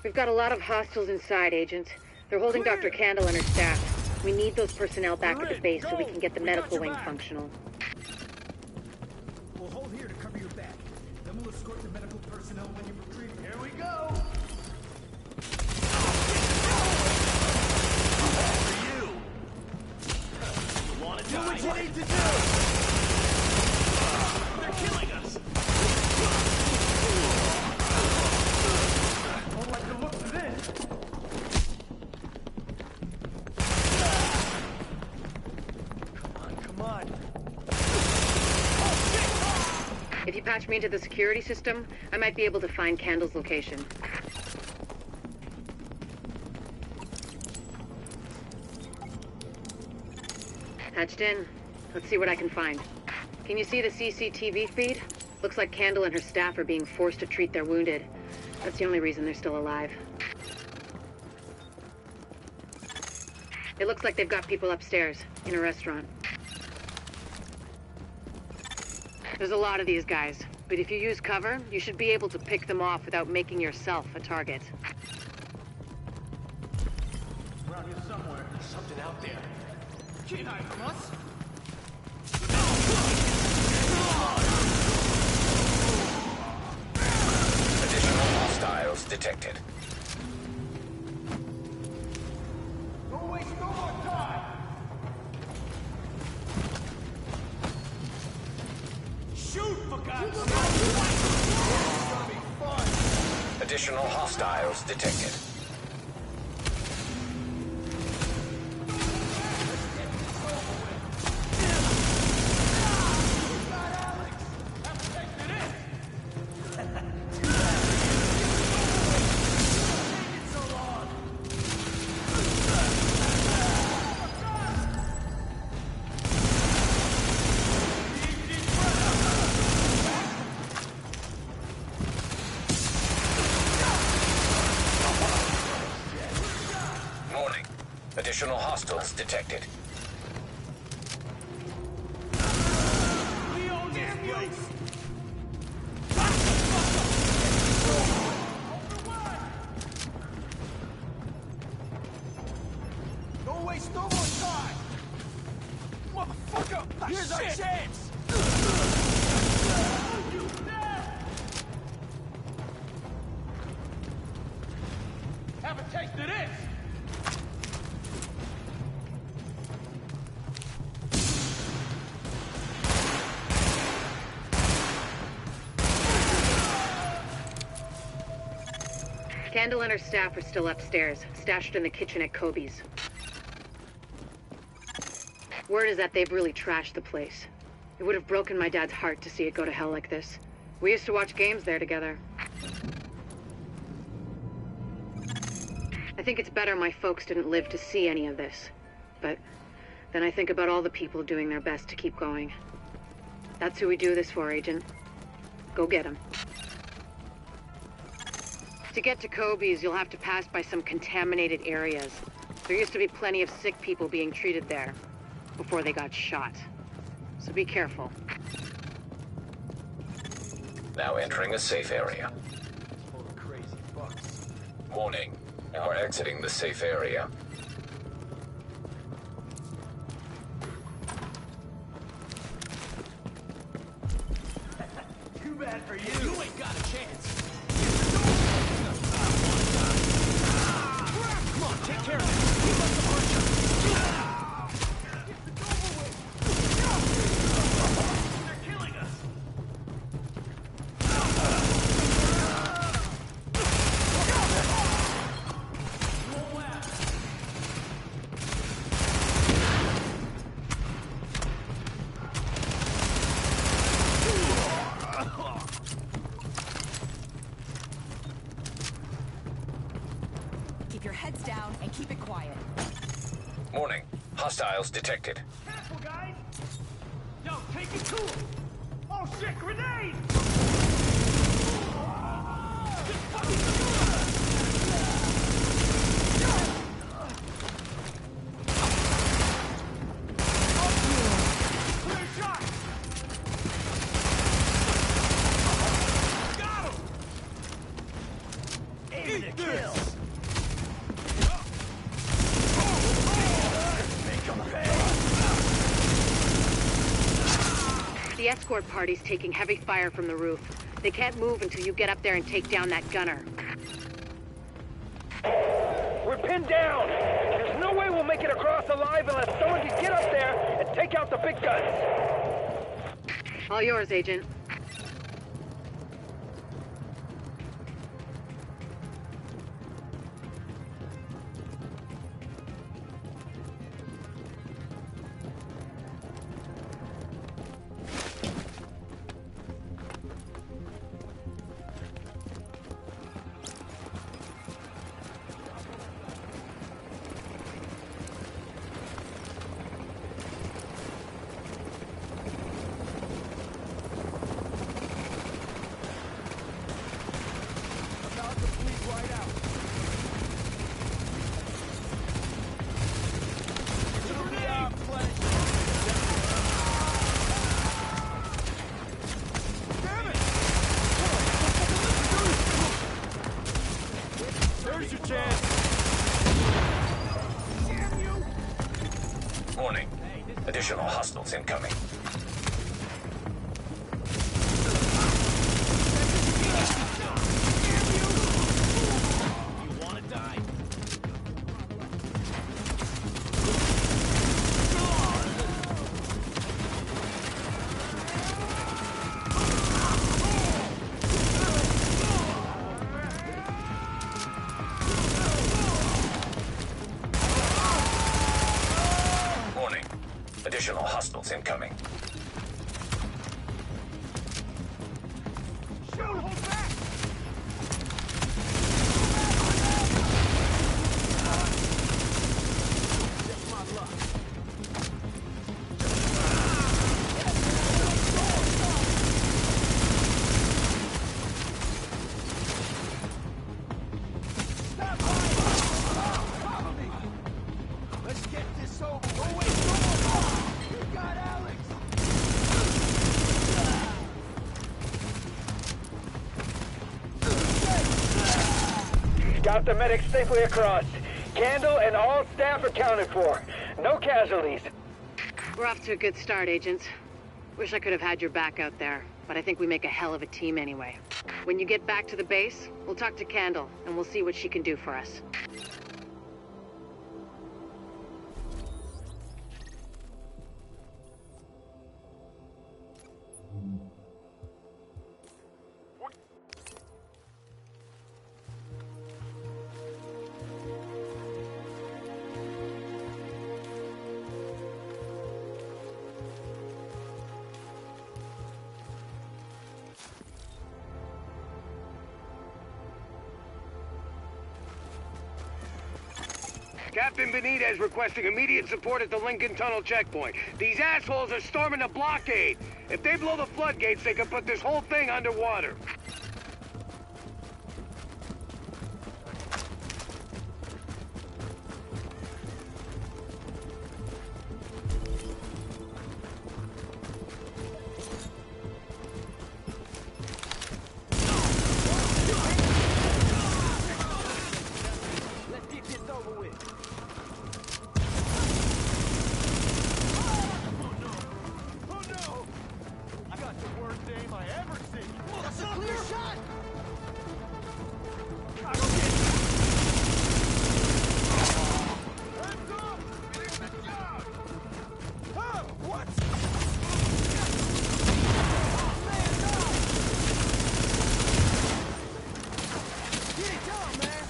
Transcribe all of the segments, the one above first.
We've got a lot of hostiles inside, Agent. They're holding Dr. Candle and her staff. We need those personnel back at the base so we can get the medical wing functional. We'll hold here to cover your back. Then we'll escort the medical personnel when you retrieve. Here we go! For you! You wanna do what you need to do! They're killing us! Don't like the looks of this! Come on. If you patch me into the security system, I might be able to find Candle's location. Patched in. Let's see what I can find. Can you see the CCTV feed? Looks like Candle and her staff are being forced to treat their wounded. That's the only reason they're still alive. It looks like they've got people upstairs, in a restaurant. There's a lot of these guys, but if you use cover, you should be able to pick them off without making yourself a target. Around here somewhere. There's something out there. Can't hide from us. Additional hostiles detected. Don't waste no more time! Shoot, for God's sake! It's gonna be fun! Additional hostiles detected. Additional hostiles detected. We own this place! Don't waste no more time! Motherfucker! Here's our chance! You dead! Have a taste of this! Candle and her staff are still upstairs, stashed in the kitchen at Kobe's. Word is that they've really trashed the place. It would have broken my dad's heart to see it go to hell like this. We used to watch games there together. I think it's better my folks didn't live to see any of this. But then I think about all the people doing their best to keep going. That's who we do this for, Agent. Go get them. To get to Kobe's, you'll have to pass by some contaminated areas. There used to be plenty of sick people being treated there before they got shot. So be careful. Now entering a safe area. Full of crazy fucks. Warning. You are exiting the safe area. Too bad for you. You ain't got a chance. Come on, take care of it. Keep up the pressure. They're killing us. Keep your heads down and keep it quiet. Warning. Hostiles detected. Careful, guys. Yo, take it cool. Oh shit, grenade! Clear shot! Got him! Aim it, this! Make 'em pay! The escort party's taking heavy fire from the roof. They can't move until you get up there and take down that gunner. We're pinned down! There's no way we'll make it across alive unless someone can get up there and take out the big guns! All yours, Agent. About to bleed right out. It'll be our pleasure. Damn it! There's your chance. Damn you! Warning. Additional hostiles incoming. You wanna die? Warning. Additional hostiles incoming. Shoot! Hold back! Just my luck. Stop hiding! Follow me! Let's get this over. Don't waste no more! You got Alex! Got the medics safely across. Candle and all staff accounted for. No casualties. We're off to a good start, agents. Wish I could have had your back out there, but I think we make a hell of a team anyway. When you get back to the base, we'll talk to Candle, and we'll see what she can do for us. Captain Benitez requesting immediate support at the Lincoln Tunnel checkpoint. These assholes are storming the blockade. If they blow the floodgates, they can put this whole thing underwater. Let's get this over with. Oh no! I got the worst aim I ever seen. That's a clear shot! I don't get it. Hands up! Get down! Oh, what? Man down! Get it down, man!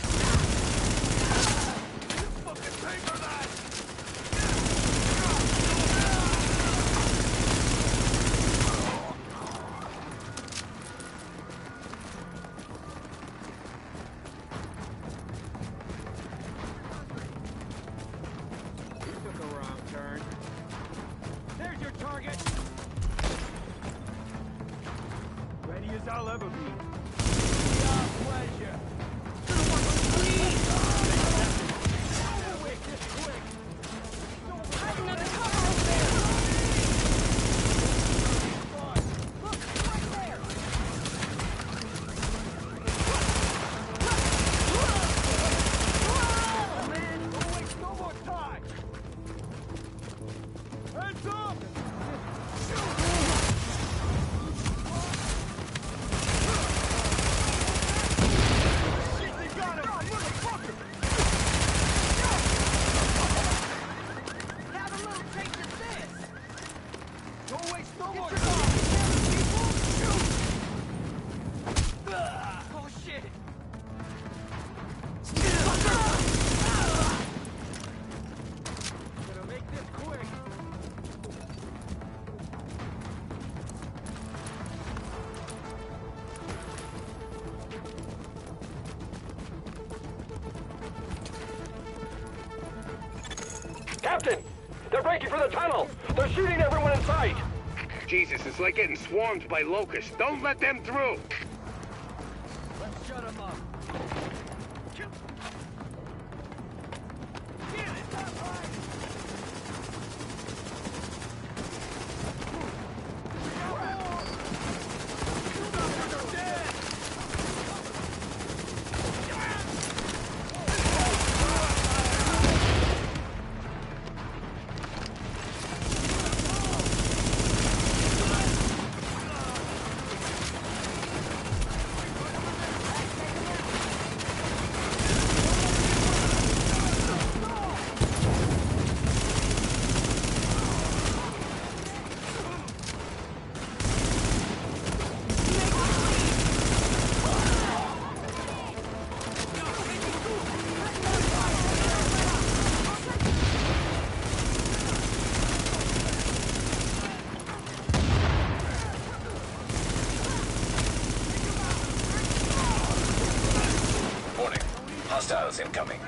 Fucking paper that! You took a wrong turn. There's your target! Ready as I'll ever be. Your pleasure. Quick, just quick. Have another cover over there. Look, right there. Captain! They're breaking for the tunnel! They're shooting everyone in sight! Jesus, it's like getting swarmed by locusts. Don't let them through! Let's shut him up. Get it! Up high! Hostiles incoming.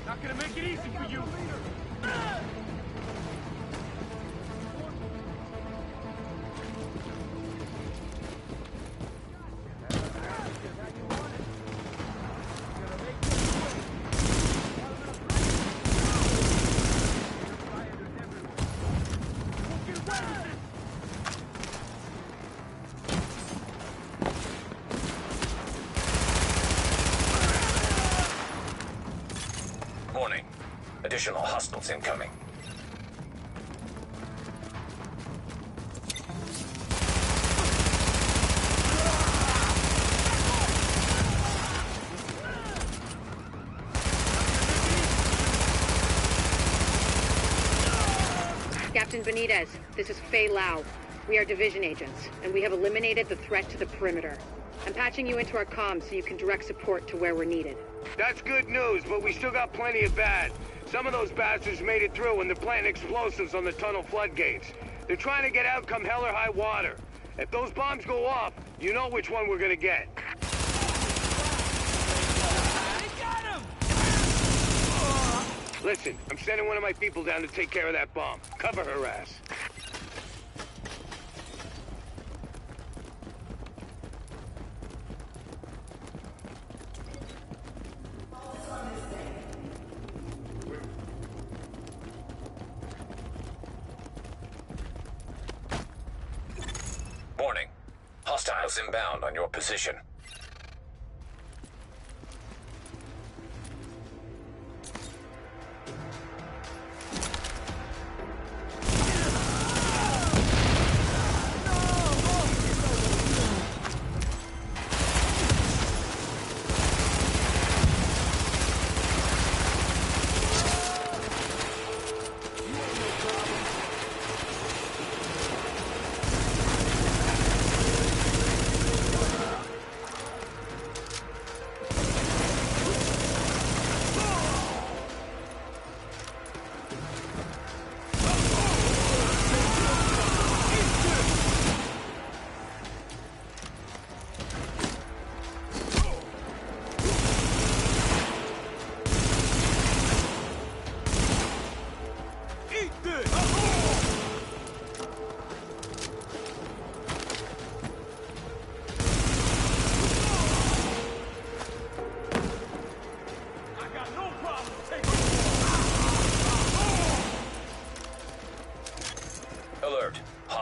Not gonna make it easy for you. Warning. Additional hostiles incoming. Captain Benitez, this is Faye Lau. We are division agents, and we have eliminated the threat to the perimeter. I'm patching you into our comms so you can direct support to where we're needed. That's good news, but we still got plenty of bad. Some of those bastards made it through and they're planting explosives on the tunnel floodgates. They're trying to get out come hell or high water. If those bombs go off, you know which one we're gonna get. They got him! Listen, I'm sending one of my people down to take care of that bomb. Cover her ass. Warning. Hostiles inbound on your position.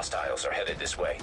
Hostiles are headed this way.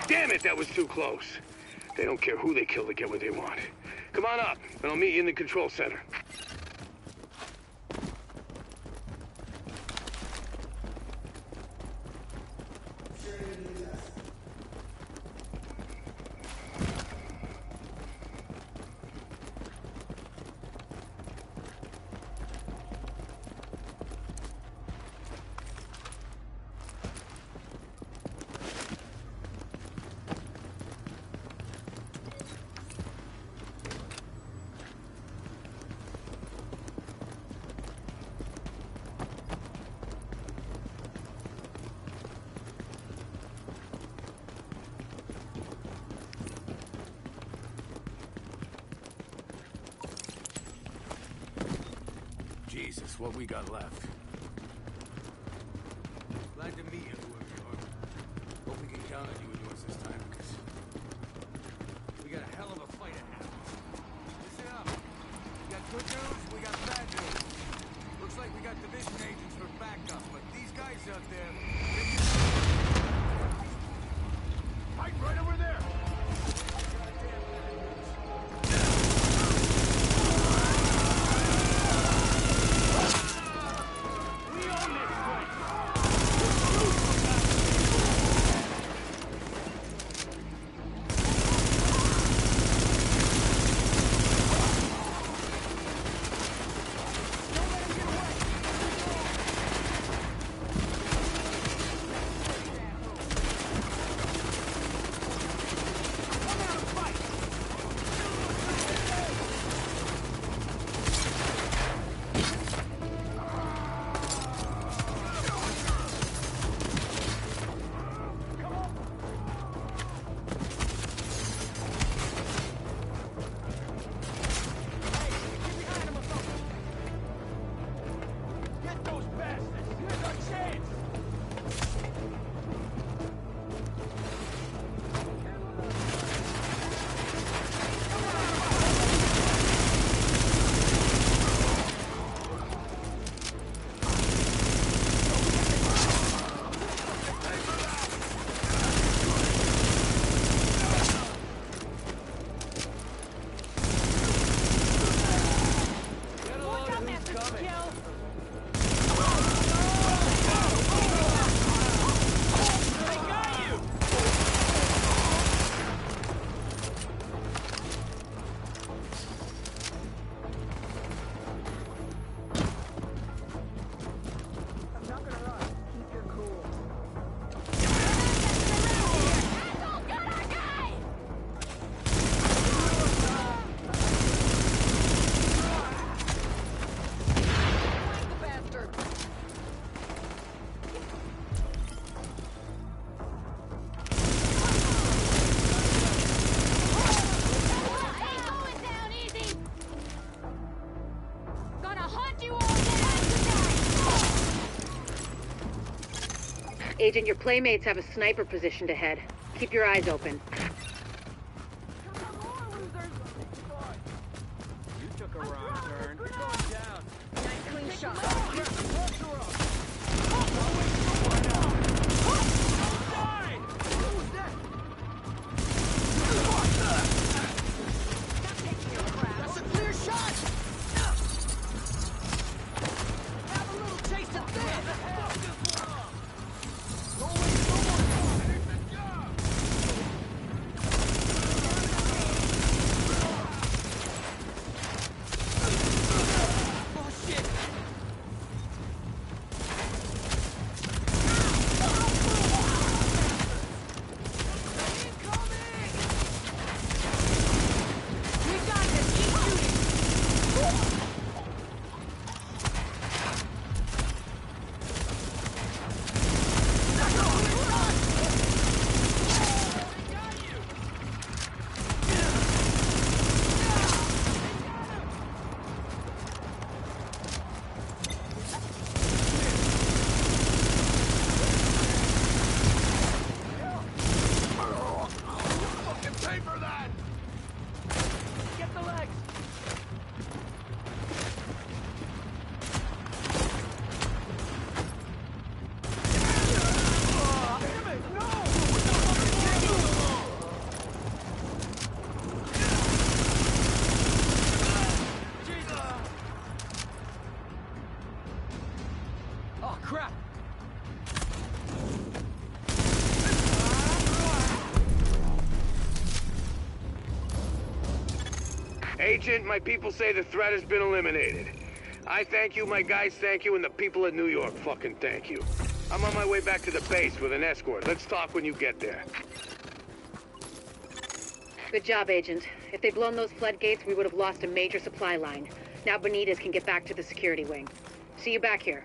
Damn it, that was too close. They don't care who they kill to get what they want. Come on up, and I'll meet you in the control center. Jesus, what we got left. Glad to meet you, whoever you are. Hope we can count on you with us this time, because we got a hell of a fight ahead of us. Listen up. We got good news, we got bad news. Looks like we got division agents for backup, but these guys out there... Fight right over there! Agent, your playmates have a sniper positioned ahead. Keep your eyes open. You took a wrong turn. You're going down. Clean shot. That's a clear shot! Have a little taste of this! Crap! Agent, my people say the threat has been eliminated. I thank you, my guys thank you, and the people of New York fucking thank you. I'm on my way back to the base with an escort. Let's talk when you get there. Good job, Agent. If they'd blown those floodgates, we would have lost a major supply line. Now Benitez can get back to the security wing. See you back here.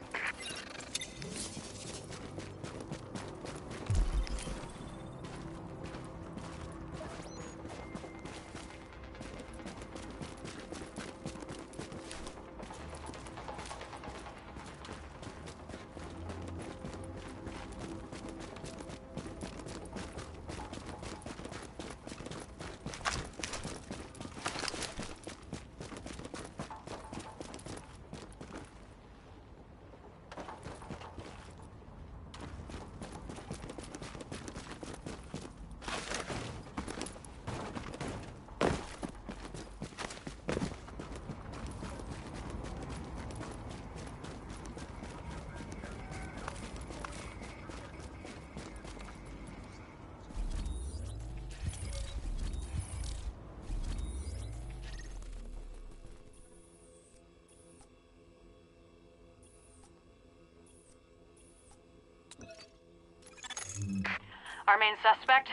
Our main suspect?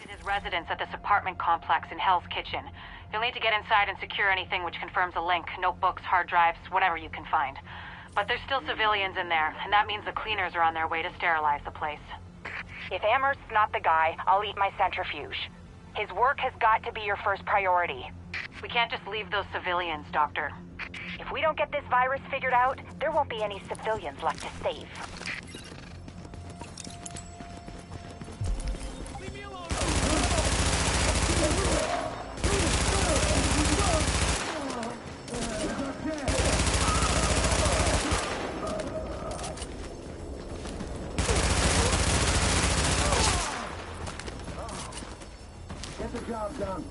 His residence at this apartment complex in Hell's Kitchen. You'll need to get inside and secure anything which confirms a link. Notebooks, hard drives, whatever you can find. But there's still civilians in there, and that means the cleaners are on their way to sterilize the place. If Amherst's not the guy, I'll eat my centrifuge. His work has got to be your first priority. We can't just leave those civilians, Doctor. If we don't get this virus figured out, there won't be any civilians left to save. Get the job done.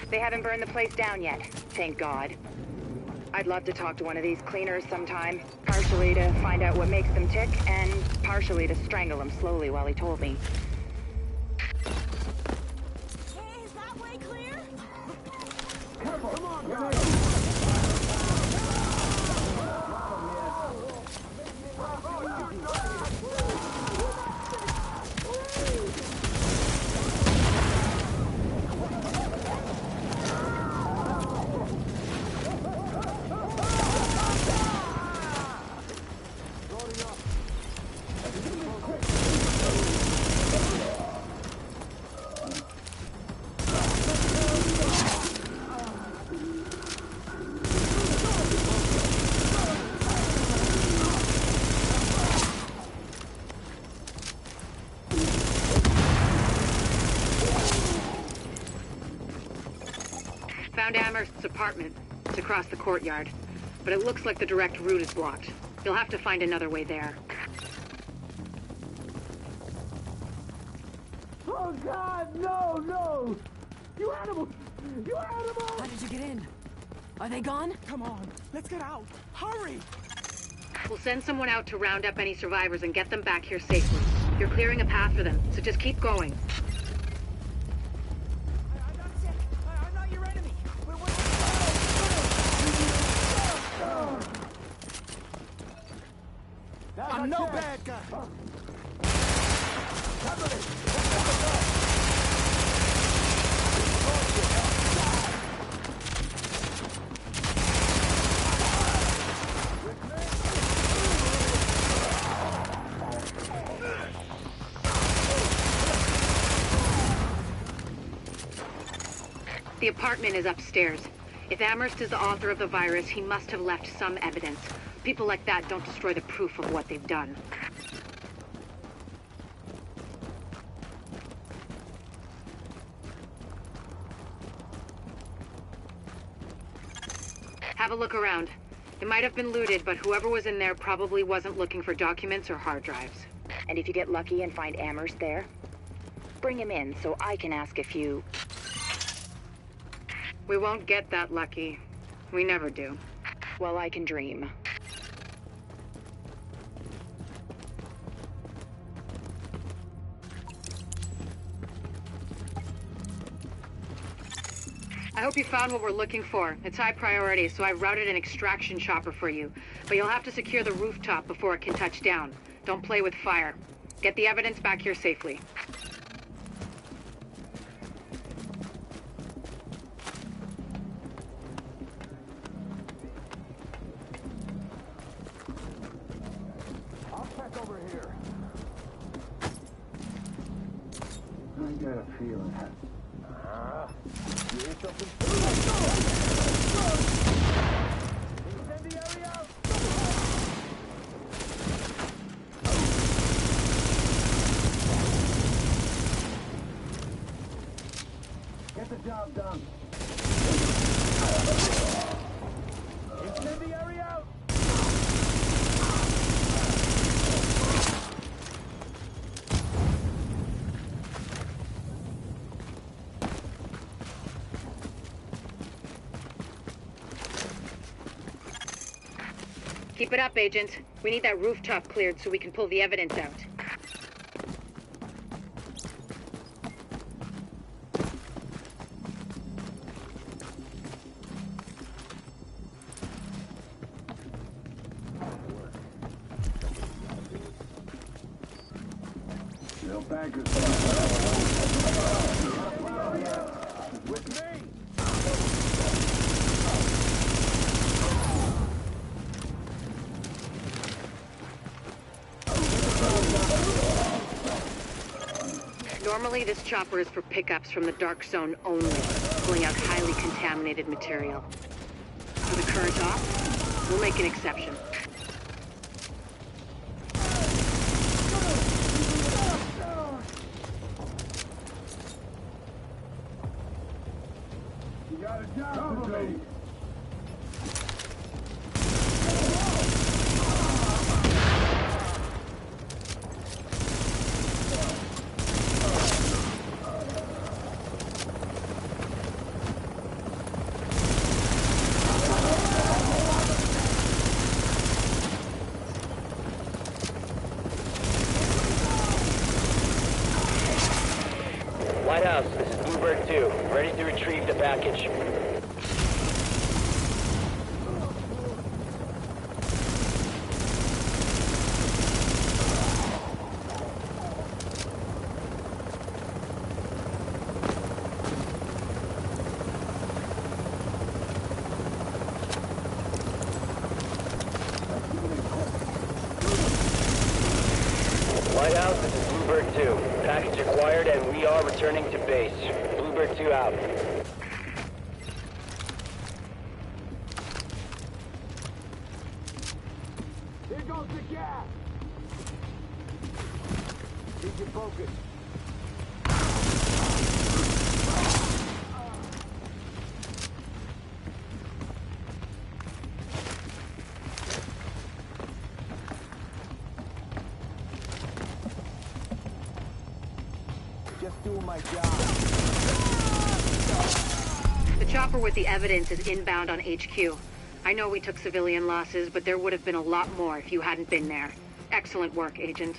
They haven't burned the place down yet. Thank God. I'd love to talk to one of these cleaners sometime. Partially to find out what makes them tick, and partially to strangle him slowly while he told me. Hey, is that way clear? Come on, Found Amherst's apartment. It's across the courtyard. But it looks like the direct route is blocked. You'll have to find another way there. Oh, God, no, no! You animals! You animals! How did you get in? Are they gone? Come on, let's get out. Hurry! We'll send someone out to round up any survivors and get them back here safely. You're clearing a path for them, so just keep going. I'm not sick. I'm not your enemy. I'm no bad guy. The apartment is upstairs. If Amherst is the author of the virus, he must have left some evidence. People like that don't destroy the proof of what they've done. Have a look around. It might have been looted, but whoever was in there probably wasn't looking for documents or hard drives. And if you get lucky and find Amherst there, bring him in so I can ask a few. We won't get that lucky. We never do. Well, I can dream. I hope you found what we're looking for. It's high priority, so I've routed an extraction chopper for you. But you'll have to secure the rooftop before it can touch down. Don't play with fire. Get the evidence back here safely. I'll check over here. I got a feeling. You hear something? Incendiary out! Get the job done. Incendiary out! Keep it up, Agent. We need that rooftop cleared so we can pull the evidence out. No bankers. With me! Normally, this chopper is for pickups from the Dark Zone only, pulling out highly contaminated material. For the current op, we'll make an exception. You got a job for me. Lighthouse, this is Bluebird 2. Ready to retrieve the package. Lighthouse, this is Bluebird 2. Package acquired and we are returning to base. Bluebird 2 out. Here goes the gas! Keep your focus. Just doing my job. The chopper with the evidence is inbound on HQ. I know we took civilian losses, but there would have been a lot more if you hadn't been there. Excellent work, Agent.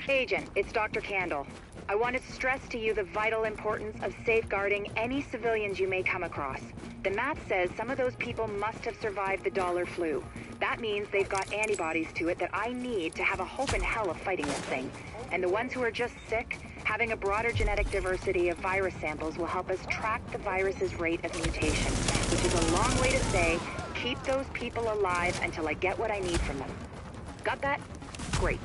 Agent, it's Dr. Candle. I want to stress to you the vital importance of safeguarding any civilians you may come across. The math says some of those people must have survived the dollar flu. That means they've got antibodies to it that I need to have a hope in hell of fighting this thing. And the ones who are just sick, having a broader genetic diversity of virus samples will help us track the virus's rate of mutation, which is a long way to say, keep those people alive until I get what I need from them. Got that? Great.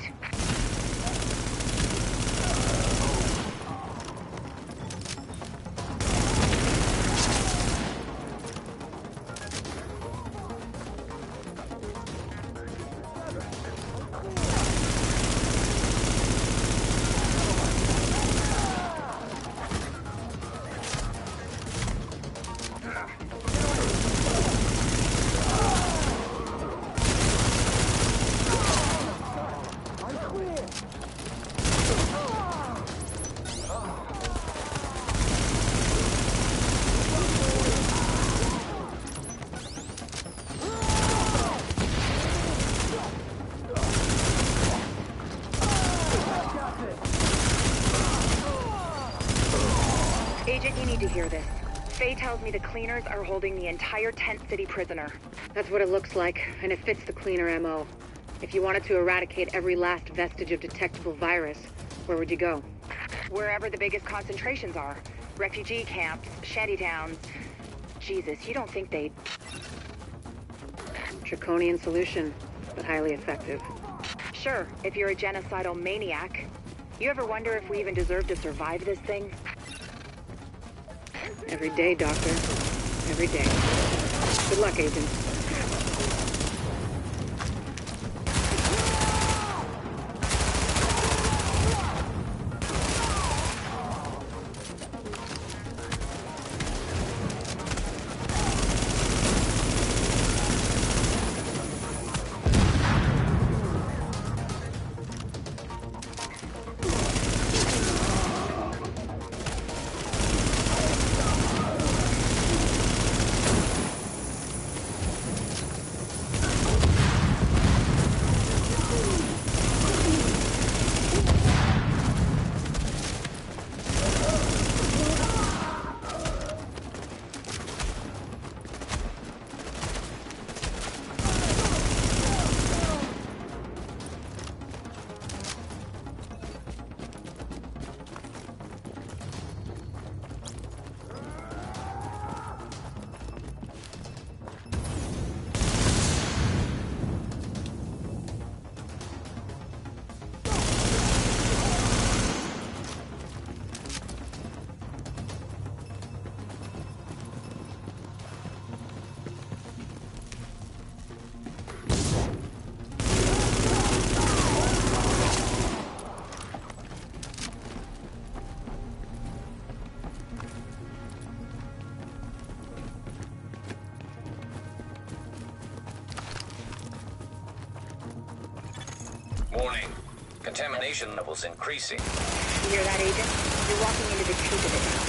Agent, you need to hear this. Faye tells me the cleaners are holding the entire Tent City prisoner. That's what it looks like, and it fits the cleaner MO. If you wanted to eradicate every last vestige of detectable virus, where would you go? Wherever the biggest concentrations are. Refugee camps, shantytowns. Jesus, you don't think they'd... Draconian solution, but highly effective. Sure, if you're a genocidal maniac. You ever wonder if we even deserve to survive this thing? Every day, Doctor. Every day. Good luck, Agent. Warning. Contamination levels increasing. You hear that, Agent? You're walking into the teeth of it now.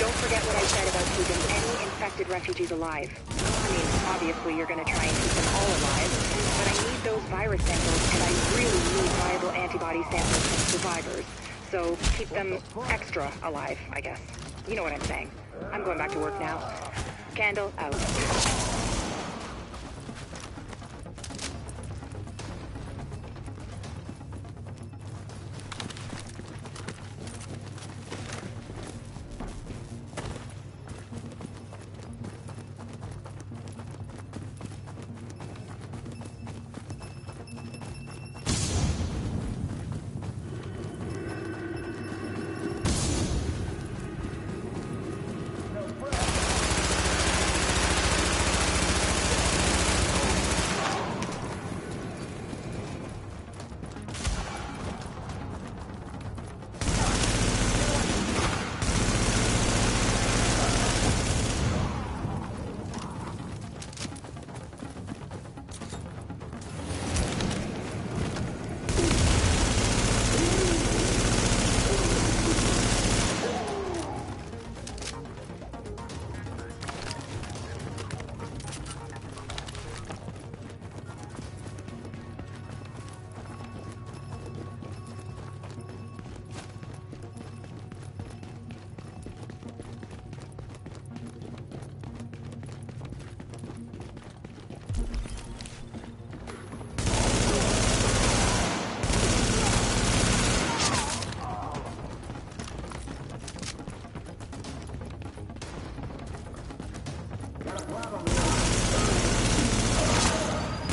Don't forget what I said about keeping any infected refugees alive. I mean, obviously you're gonna try and keep them all alive, but I need those virus samples, and I really need viable antibody samples from survivors. So keep them extra alive, I guess. You know what I'm saying. I'm going back to work now. Candle out.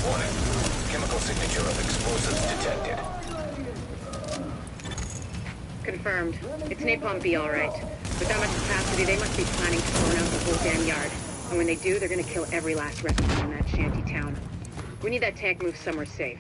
Warning. Chemical signature of explosives detected. Confirmed. It's Napalm B, all right. With that much capacity, they must be planning to burn out the whole damn yard. And when they do, they're gonna kill every last refugee in that shanty town. We need that tank moved somewhere safe.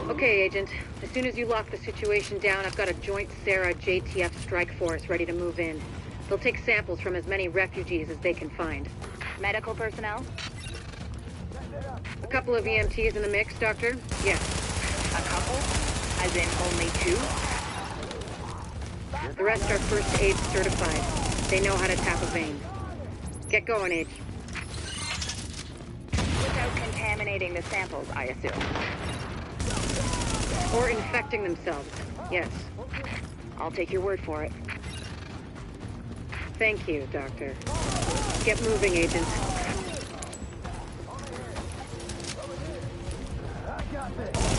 Okay, Agent. As soon as you lock the situation down, I've got a joint Sarah JTF strike force ready to move in. They'll take samples from as many refugees as they can find. Medical personnel? A couple of EMTs in the mix, Doctor? Yes. A couple? As in only two? The rest are first aid certified. They know how to tap a vein. Get going, Age. Without contaminating the samples, I assume. Or infecting themselves. Yes. I'll take your word for it. Thank you, Doctor. Get moving, Agent. I got this.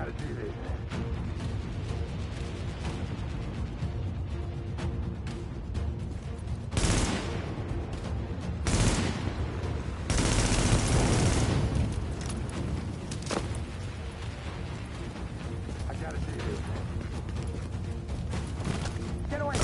gotta do this. I gotta do this. Get away!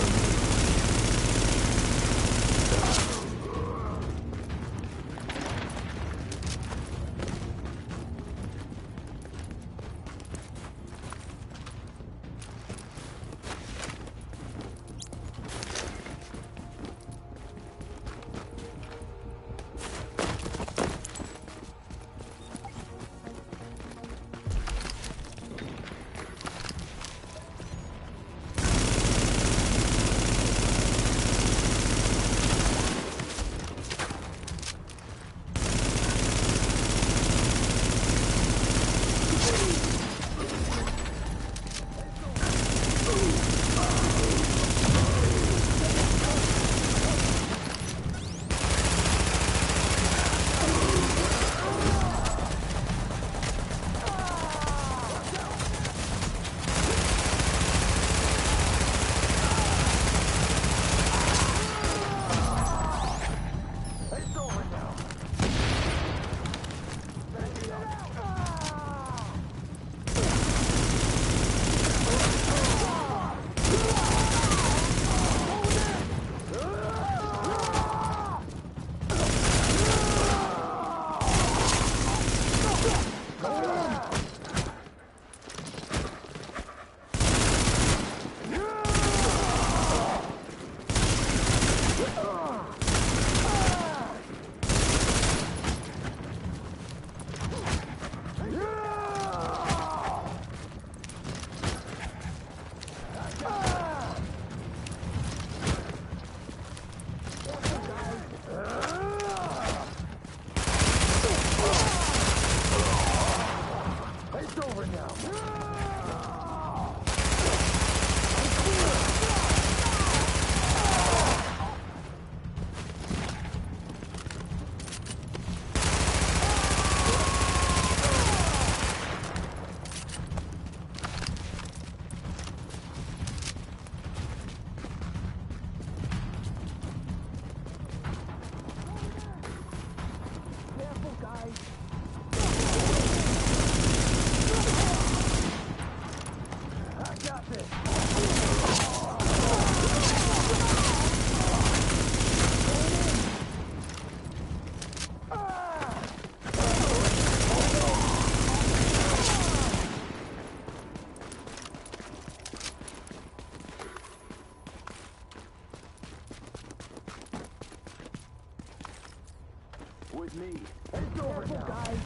With me. It's over now. Guys.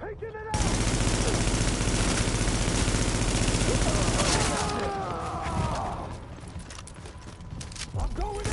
Taking it out! I'm going in!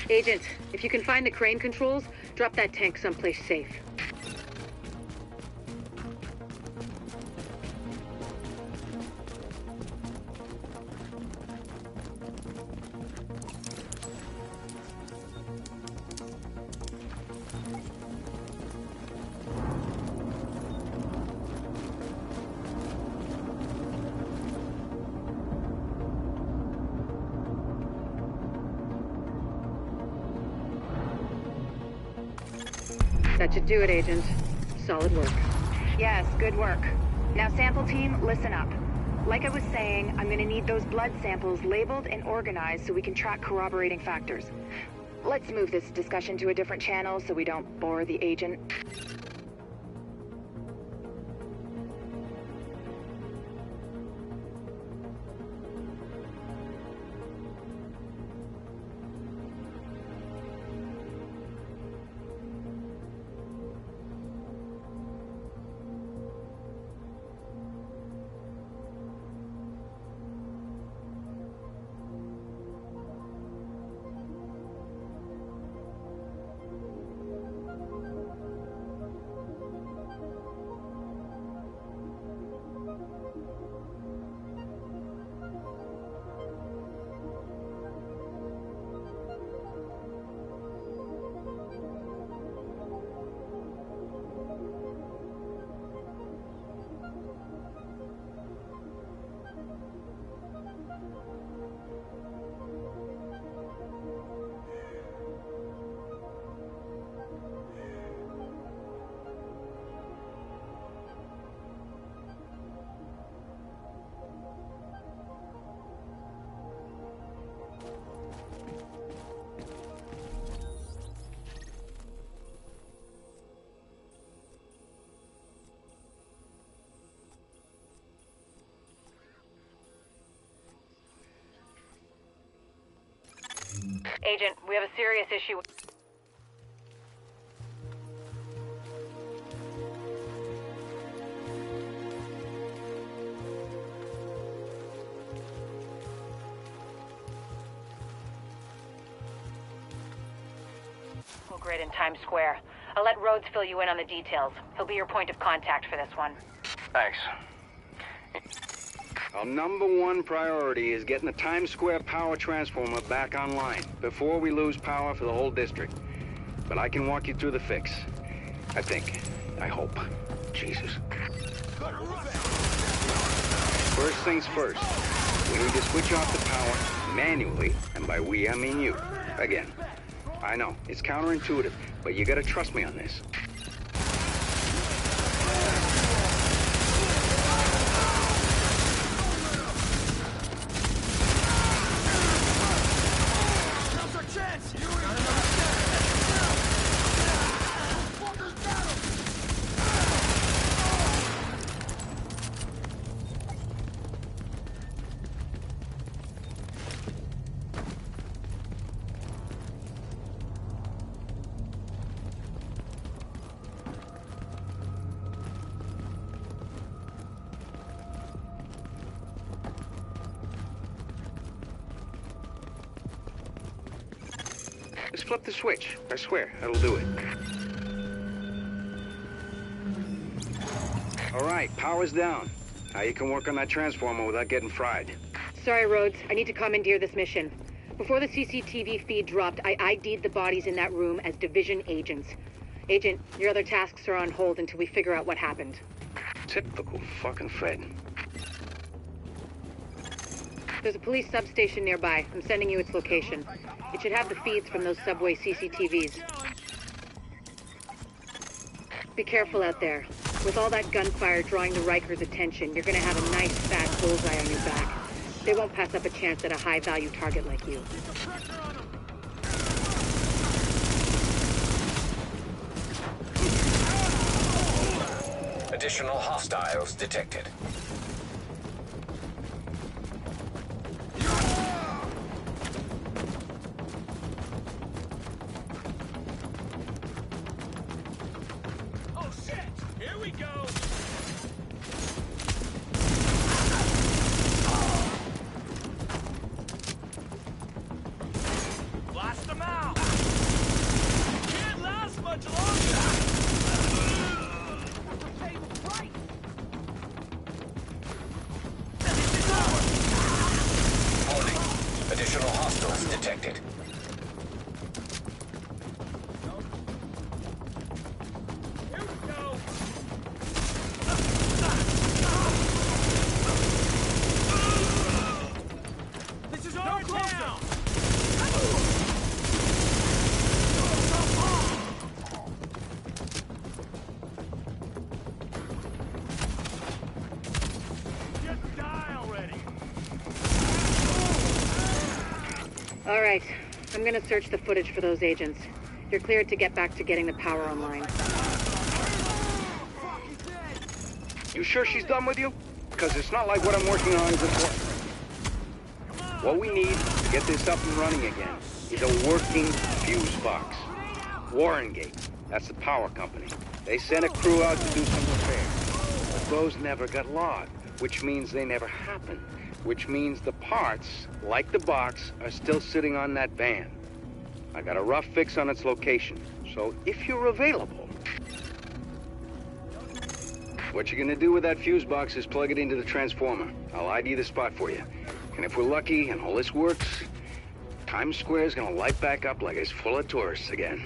Agent, if you can find the crane controls, drop that tank someplace safe. That should do it, Agent. Solid work. Yes, good work. Now, sample team, listen up. Like I was saying, I'm gonna need those blood samples labeled and organized so we can track corroborating factors. Let's move this discussion to a different channel so we don't bore the agent. Agent, we have a serious issue. Grid in Times Square. I'll let Rhodes fill you in on the details. He'll be your point of contact for this one. Thanks. Our #1 priority is getting the Times Square power transformer back online before we lose power for the whole district. But I can walk you through the fix. I think. I hope. Jesus. First things first. We need to switch off the power manually, and by we, I mean you. Again. I know, it's counterintuitive, but you gotta trust me on this. Now's our chance! Just flip the switch. I swear, that'll do it. All right, power's down. Now you can work on that transformer without getting fried. Sorry, Rhodes. I need to commandeer this mission. Before the CCTV feed dropped, I ID'd the bodies in that room as Division agents. Agent, your other tasks are on hold until we figure out what happened. Typical fucking Fred. There's a police substation nearby. I'm sending you its location. It should have the feeds from those subway CCTVs. Be careful out there. With all that gunfire drawing the Rikers' attention, you're gonna have a nice fat bullseye on your back. They won't pass up a chance at a high-value target like you. Additional hostiles detected. Oh shit! Here we go! Blast them out! Can't last much longer! Warning. Additional hostiles detected. This is our town! Just die already! All right. I'm gonna search the footage for those agents. You're cleared to get back to getting the power online. You sure she's done with you? Because it's not like what I'm working on is important. What we need to get this up and running again is a working fuse box. Warrengate, that's the power company. They sent a crew out to do some repairs. But those never got logged, which means they never happened. Which means the parts, like the box, are still sitting on that van. I got a rough fix on its location, so if you're available... What you're gonna do with that fuse box is plug it into the transformer. I'll ID the spot for you. And if we're lucky and all this works, Times Square is gonna light back up like it's full of tourists again.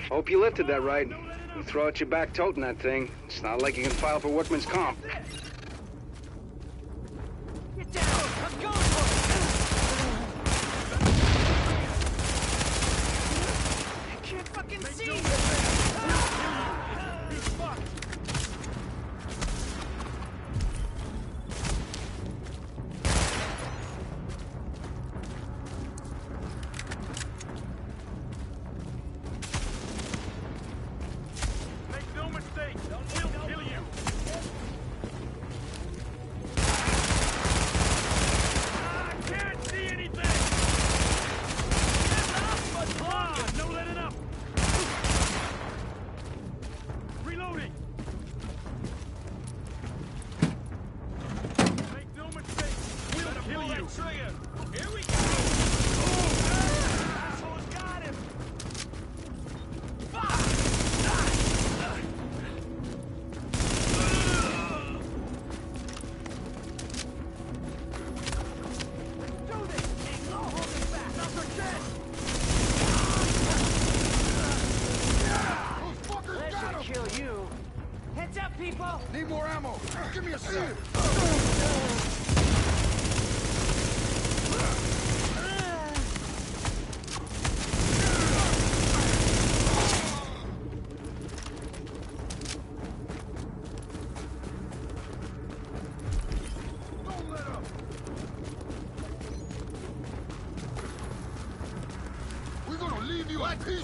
Hope you lifted that right. You throw out your back toting that thing. It's not like you can file for workman's comp. Get down! I'm going for it! I can't fucking see! He's fucked! Make no mistake, he'll kill you! I can't see anything! you! Here we go! Asshole's got him! Kill you. Heads up, people! Need more ammo! Give me a sec! Don't let up! We're gonna leave you in pieces!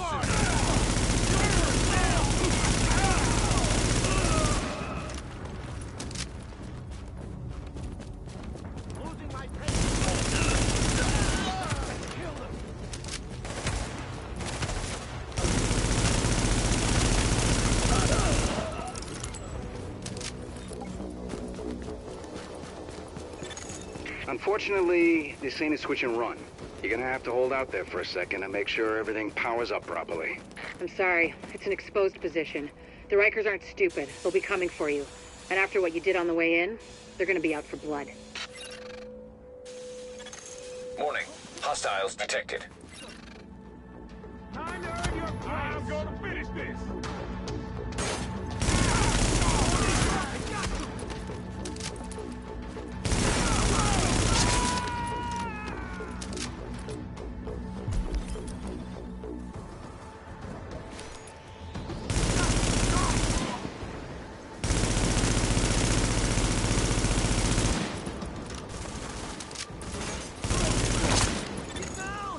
Unfortunately, this ain't a switch and run. You're gonna have to hold out there for a second and make sure everything powers up properly. I'm sorry. It's an exposed position. The Rikers aren't stupid. They'll be coming for you. And after what you did on the way in, they're gonna be out for blood. Warning. Hostiles detected. Time to earn your place! I'm gonna finish this!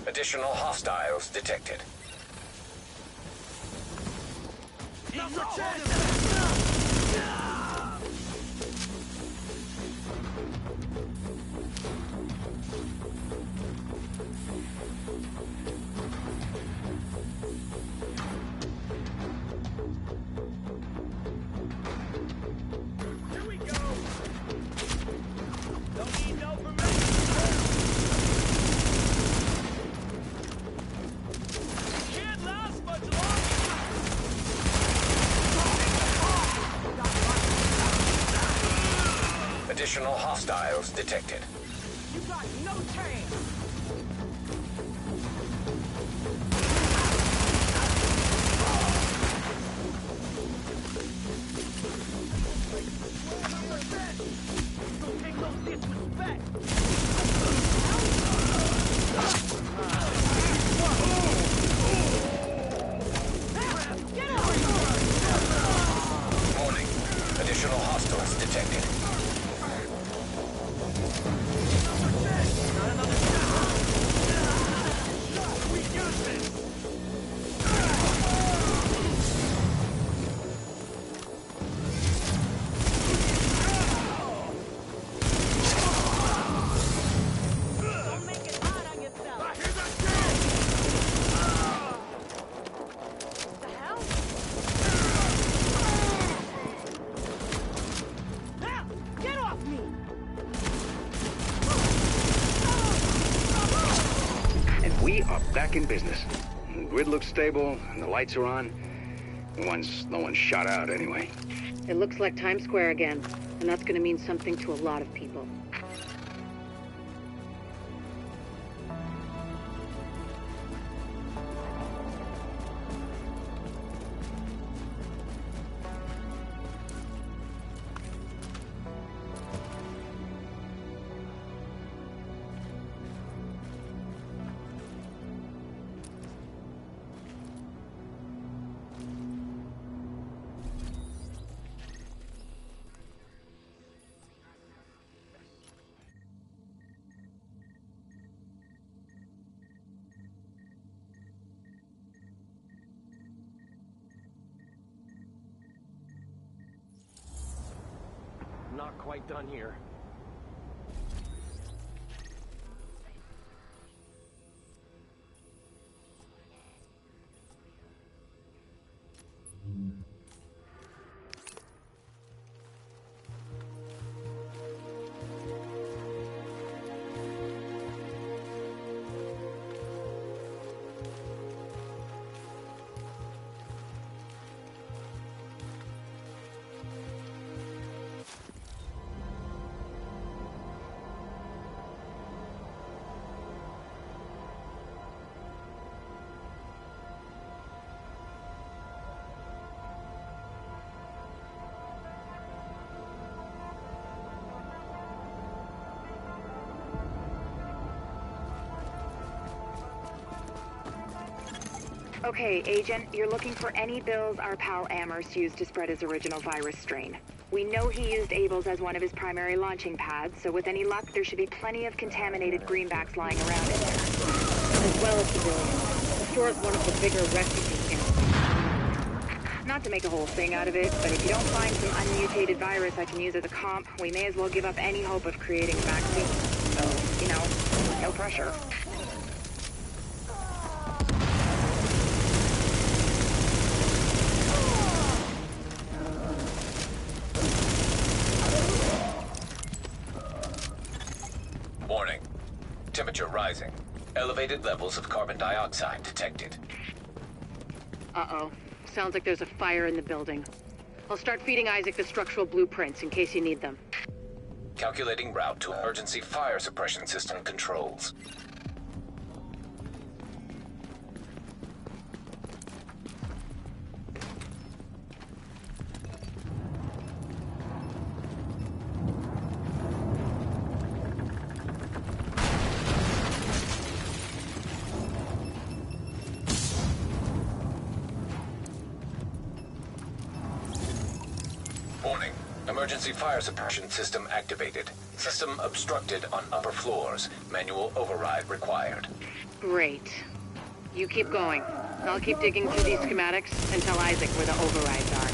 Additional hostiles detected. Here we go! Don't need no permission! Can't last much longer! Additional hostiles detected. You got no chance! Don't take no disrespect! Warning. Additional hostiles detected. Don't make it hard on yourself! What the hell? Now, get off me! And we are back in business. The grid looks stable, and the lights are on. No one's shot out anyway. It looks like Times Square again, and that's gonna mean something to a lot of people. Not quite done here. Okay, Agent, you're looking for any bills our pal Amherst used to spread his original virus strain. We know he used Abel's as one of his primary launching pads, so with any luck, there should be plenty of contaminated greenbacks lying around in there. As well as civilians. The store is one of the bigger refugee camps. Not to make a whole thing out of it, but if you don't find some unmutated virus I can use as a comp, we may as well give up any hope of creating a vaccine. So, you know, no pressure. Warning. Temperature rising. Elevated levels of carbon dioxide detected. Uh-oh. Sounds like there's a fire in the building. I'll start feeding Isaac the structural blueprints in case you need them. Calculating route to emergency fire suppression system controls. Warning. Emergency fire suppression system activated. System obstructed on upper floors. Manual override required. Great. You keep going. I'll keep digging through these schematics and tell Isaac where the overrides are.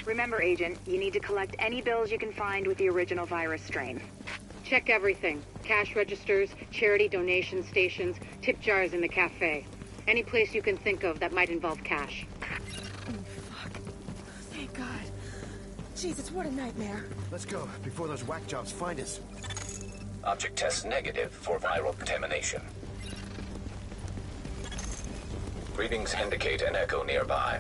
Remember, Agent, you need to collect any bills you can find with the original virus strain. Check everything. Cash registers, charity donation stations, tip jars in the cafe. Any place you can think of that might involve cash. Thank God. Jesus, what a nightmare. Let's go, before those whack jobs find us. Object test negative for viral contamination. Readings indicate an echo nearby.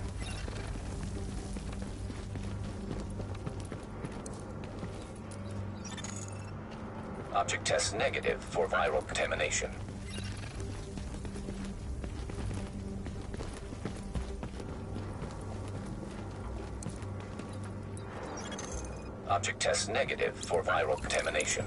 Object test negative for viral contamination. Object test negative for viral contamination.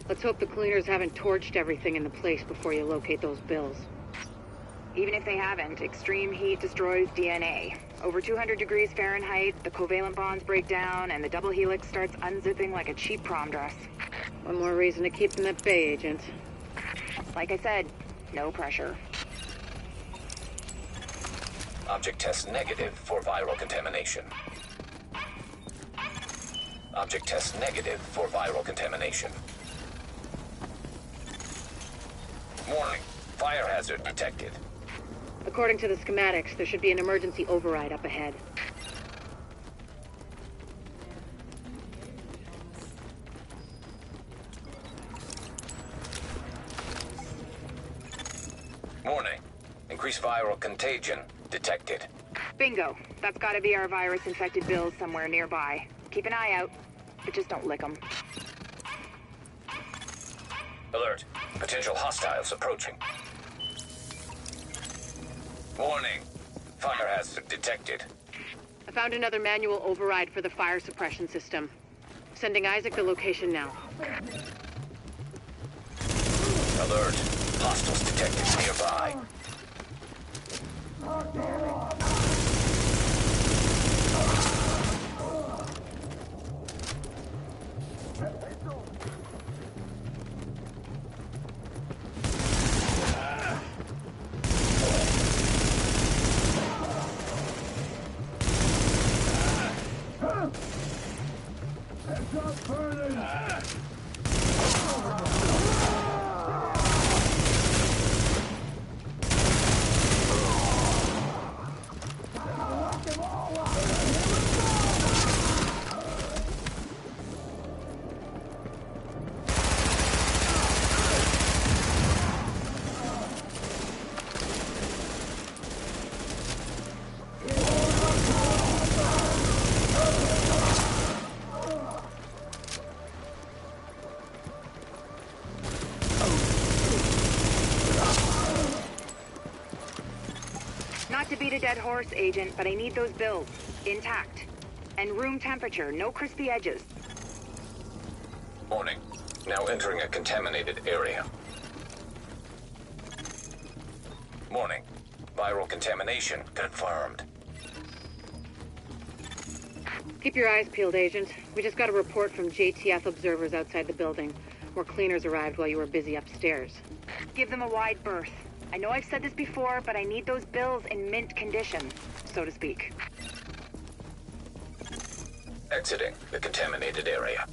Let's hope the cleaners haven't torched everything in the place before you locate those bills. Even if they haven't, extreme heat destroys DNA. Over 200 degrees Fahrenheit, the covalent bonds break down, and the double helix starts unzipping like a cheap prom dress. One more reason to keep them at bay, Agent. Like I said, no pressure. Object test negative for viral contamination. Object test negative for viral contamination. Warning. Fire hazard detected. According to the schematics, there should be an emergency override up ahead. Warning. Increased viral contagion detected. Bingo. That's gotta be our virus-infected bills somewhere nearby. Keep an eye out, but just don't lick them. Alert. Potential hostiles approaching. Warning. Fire hazard detected. I found another manual override for the fire suppression system. Sending Isaac the location now. Alert. Hostiles detected nearby. Not to beat a dead horse, Agent, but I need those bills. Intact. And room temperature, no crispy edges. Warning. Now entering a contaminated area. Warning. Viral contamination confirmed. Keep your eyes peeled, Agent. We just got a report from JTF observers outside the building. More cleaners arrived while you were busy upstairs. Give them a wide berth. I know I've said this before, but I need those bills in mint condition, so to speak. Exiting the contaminated area.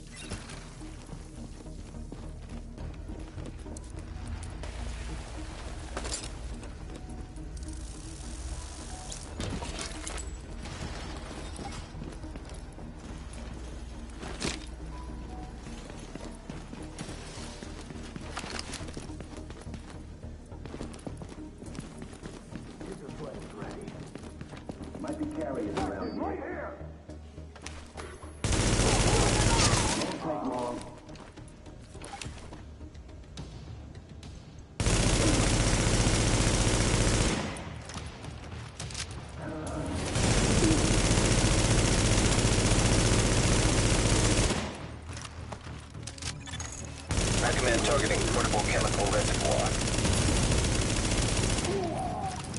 Recommend targeting portable chemical reservoir.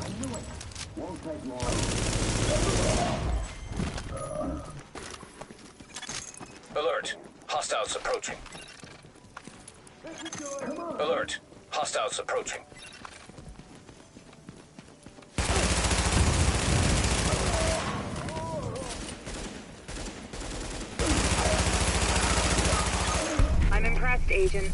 I knew it. Won't take long. Alert. Hostiles approaching. Alert. Hostiles approaching. I'm impressed, Agent.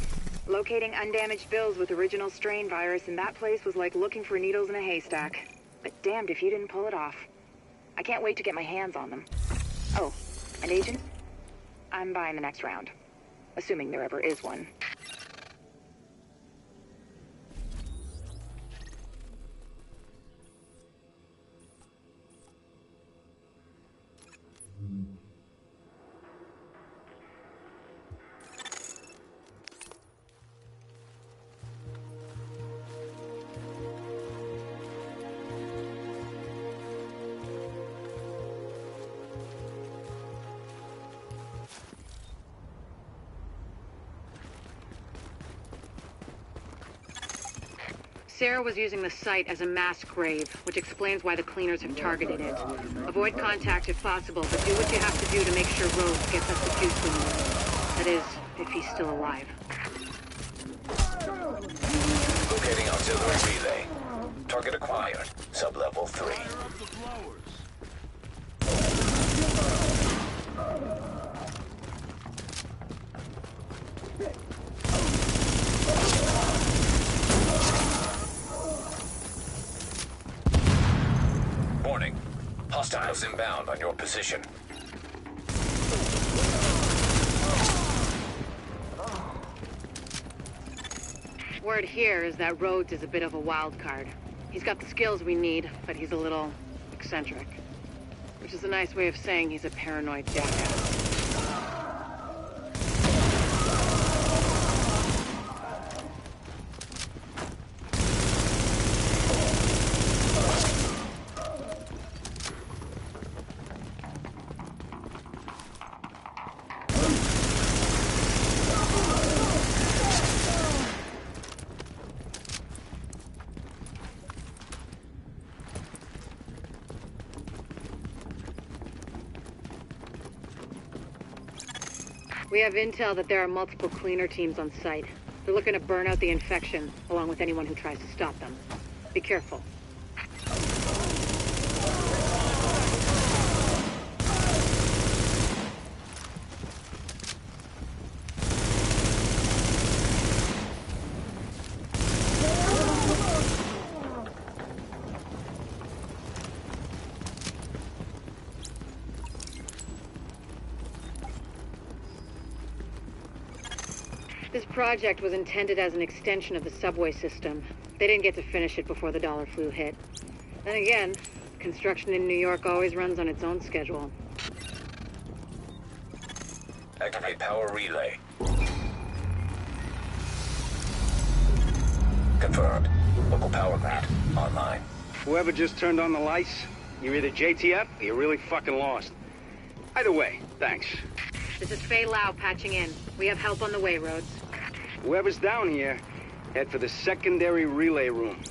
Locating undamaged bills with original strain virus in that place was like looking for needles in a haystack. But damned if you didn't pull it off. I can't wait to get my hands on them. Oh, and Agent? I'm buying the next round. Assuming there ever is one. Sarah was using the site as a mass grave, which explains why the cleaners have targeted it. Avoid contact if possible, but do what you have to do to make sure Rhodes gets us the juice we need. That is, if he's still alive. Locating auxiliary relay. Target acquired. Sub-level 3. Warning. Hostiles inbound on your position. Word here is that Rhodes is a bit of a wild card. He's got the skills we need, but he's a little eccentric. Which is a nice way of saying he's a paranoid jackass. We have intel that there are multiple cleaner teams on site. They're looking to burn out the infection, along with anyone who tries to stop them. Be careful. This project was intended as an extension of the subway system. They didn't get to finish it before the dollar flu hit. Then again, construction in New York always runs on its own schedule. Activate power relay. Confirmed. Local power grid online. Whoever just turned on the lights, you're either JTF or you're really fucking lost. Either way, thanks. This is Faye Lau patching in. We have help on the way, Rhodes. Whoever's down here, head for the secondary relay room.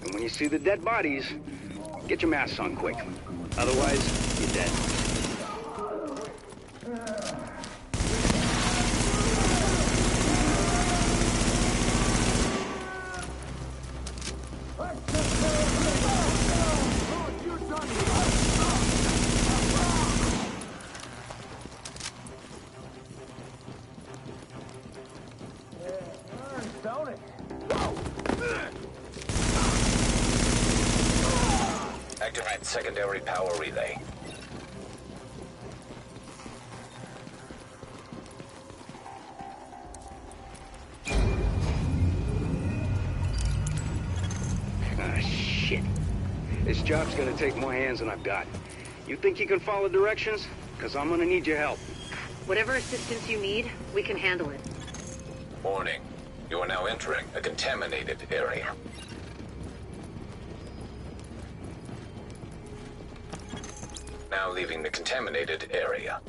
And when you see the dead bodies, get your masks on quick. Otherwise, you're dead. Activate secondary power relay. Ah, shit. This job's gonna take more hands than I've got. You think you can follow directions? Because I'm gonna need your help. Whatever assistance you need, we can handle it. Warning. You are now entering a contaminated area. Now leaving the contaminated area.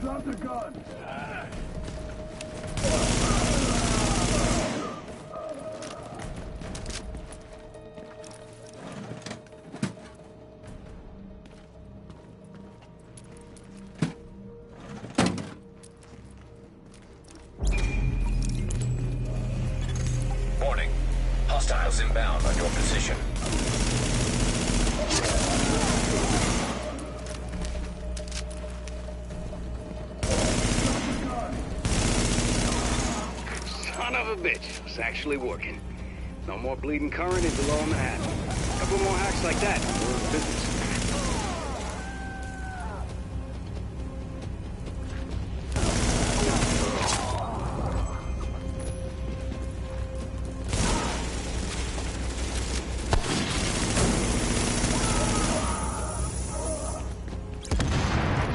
Drop the gun! Warning. Hostiles inbound on your position. Son of a bitch. It's actually working. No more bleeding current into Lower Manhattan. A couple more hacks like that, and we're in business.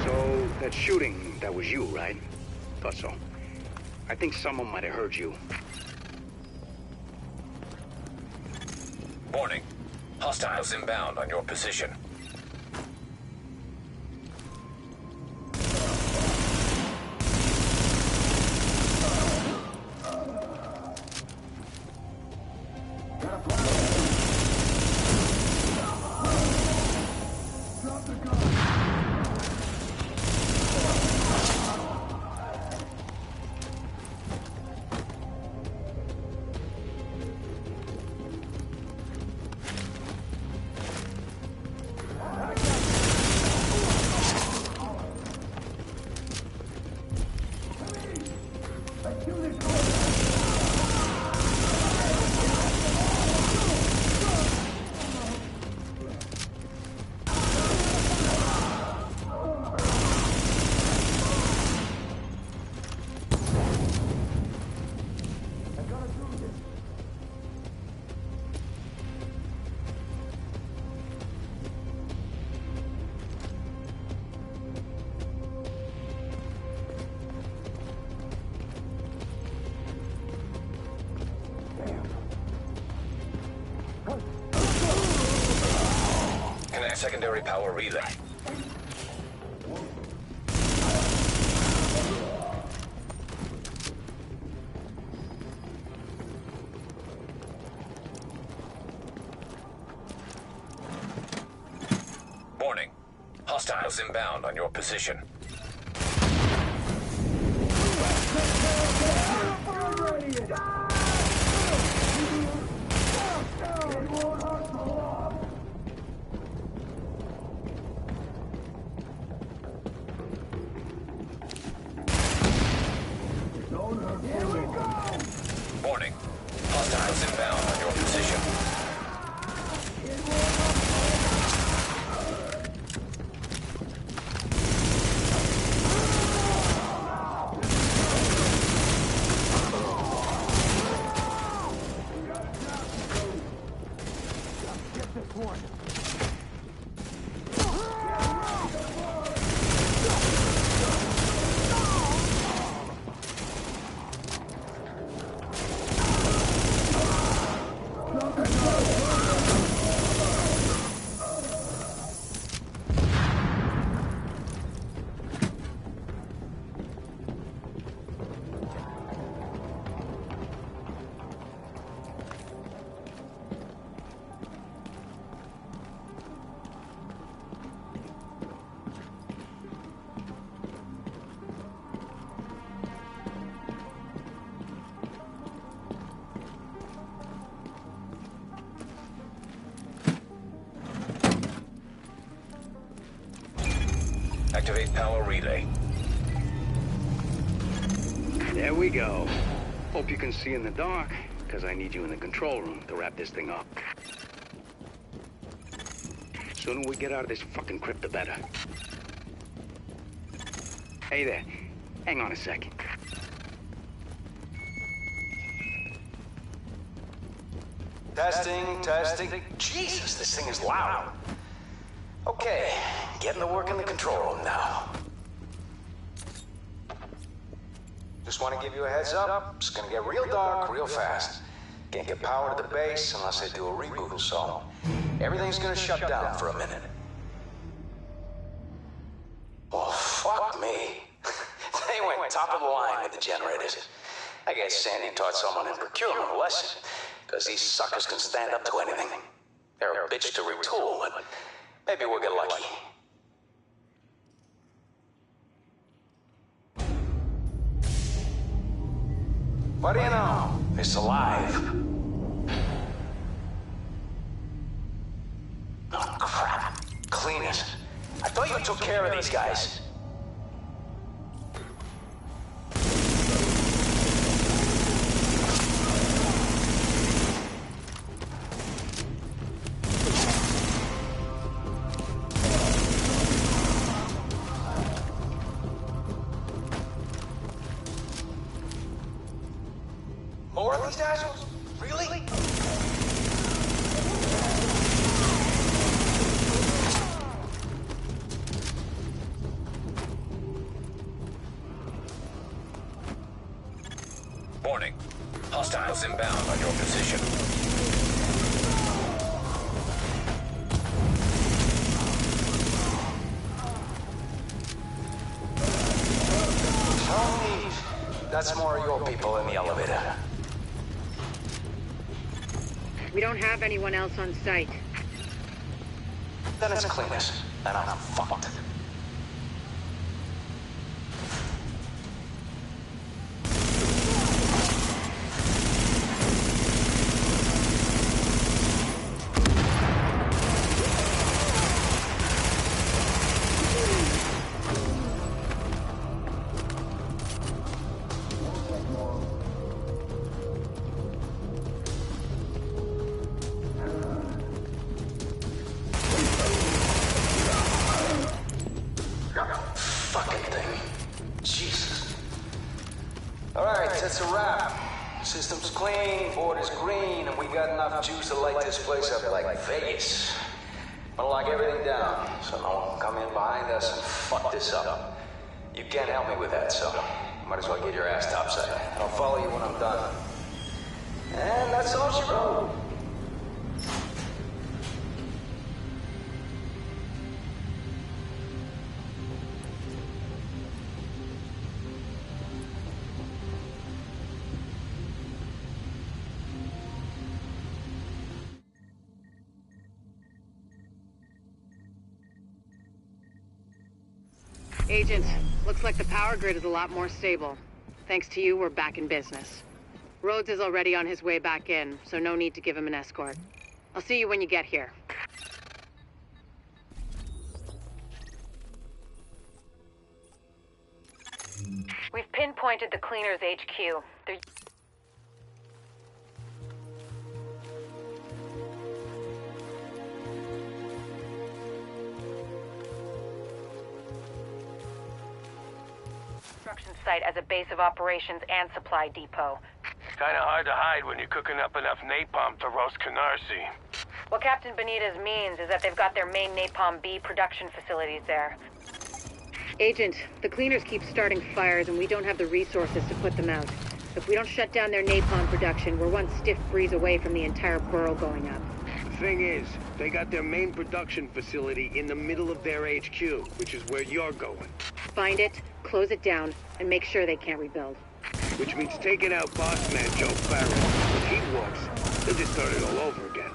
So, that shooting, that was you, right? Thought so. I think someone might have heard you. Warning. Hostiles inbound on your position. Connect secondary power relay. Warning. Hostiles inbound on your position. Get report. Activate power relay. There we go. Hope you can see in the dark, because I need you in the control room to wrap this thing up. Sooner we get out of this fucking crypt, the better. Hey there. Hang on a second. Testing. Jesus, this thing is loud. Okay, getting to work in the control room now. Just want to give you a heads up. It's gonna get real dark real fast. Can't get power to the base unless I do a reboot, so everything's gonna shut down for a minute. Well, fuck me. They went top of the line with the generators. I guess Sandy taught someone in procurement a lesson, because these suckers can stand up to anything. They're a bitch to retool, but maybe we'll get lucky. What do you know? It's alive. Oh, crap. Cleaners. I thought you took care of these guys. More of these assholes? Really? Warning. Hostiles inbound on your position. Tony, that's more of your people in the elevator. We don't have anyone else on site. Then it's cleaners, and I'm fucked. That's a wrap. System's clean, board is green, and we got enough juice to light this place up like Vegas. Wanna lock everything down, so no one can come in behind us and fuck this up. You can't help me with that, so might as well get your ass topside. I'll follow you when I'm done. And that's all she wrote. Agent, looks like the power grid is a lot more stable. Thanks to you, we're back in business. Rhodes is already on his way back in, so no need to give him an escort. I'll see you when you get here. We've pinpointed the Cleaners HQ. They're... site as a base of operations and supply depot. Kinda hard to hide when you're cooking up enough napalm to roast Canarsie. What Captain Benitez means is that they've got their main Napalm B production facilities there. Agent, the cleaners keep starting fires and we don't have the resources to put them out. If we don't shut down their napalm production, we're one stiff breeze away from the entire burrow going up. The thing is, they got their main production facility in the middle of their HQ, which is where you're going. Find it, close it down, and make sure they can't rebuild. Which means taking out boss man Joe Farrell. When he walks, they'll just start it all over again.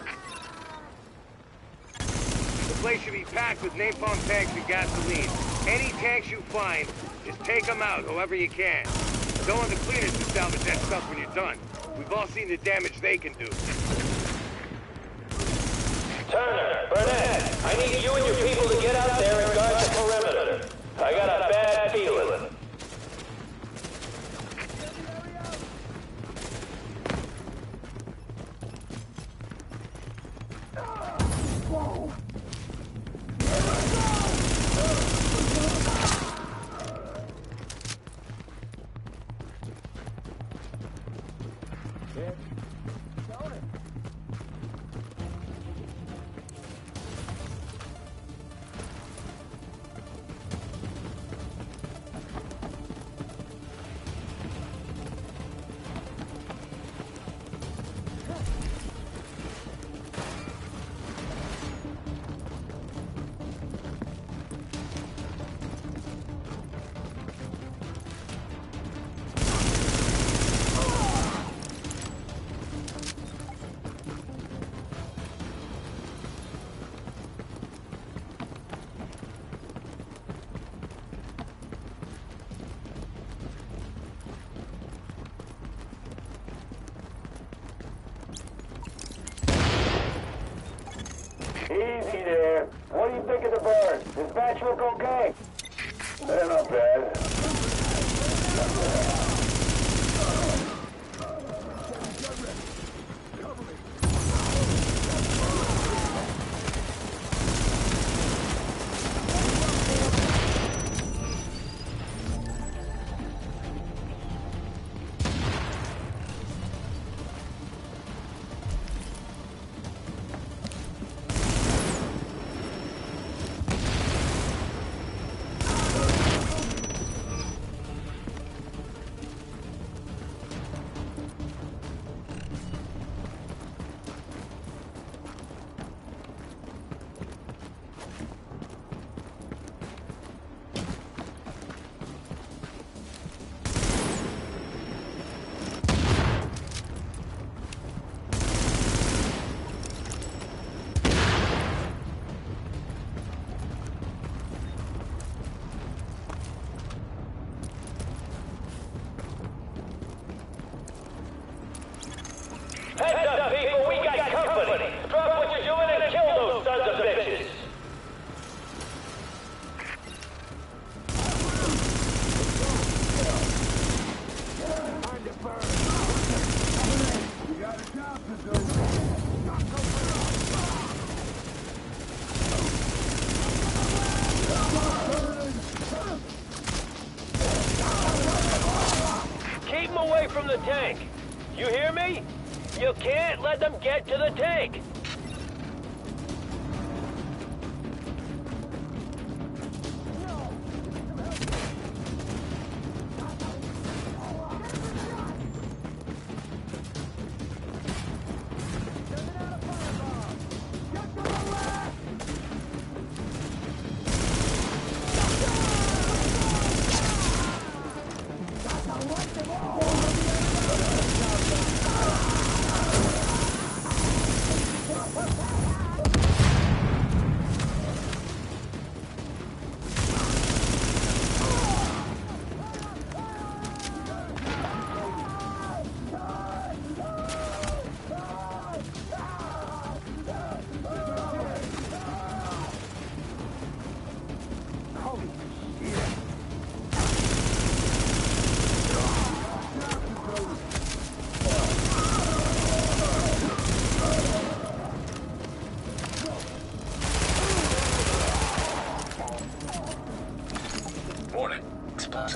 The place should be packed with napalm tanks and gasoline. Any tanks you find, just take them out, however you can. Don't want the cleaners to salvage that stuff when you're done. We've all seen the damage they can do. Turner, Burnett, I need you and your people to get out there and guard the perimeter. I got a bad feeling. Easy there. What do you think of the bird? His batch look okay? They're not bad. Heads up, people, we got company. Drop what you're doing and kill those sons of bitches. Keep them away from the tank. You hear me? You can't let them get to the tank!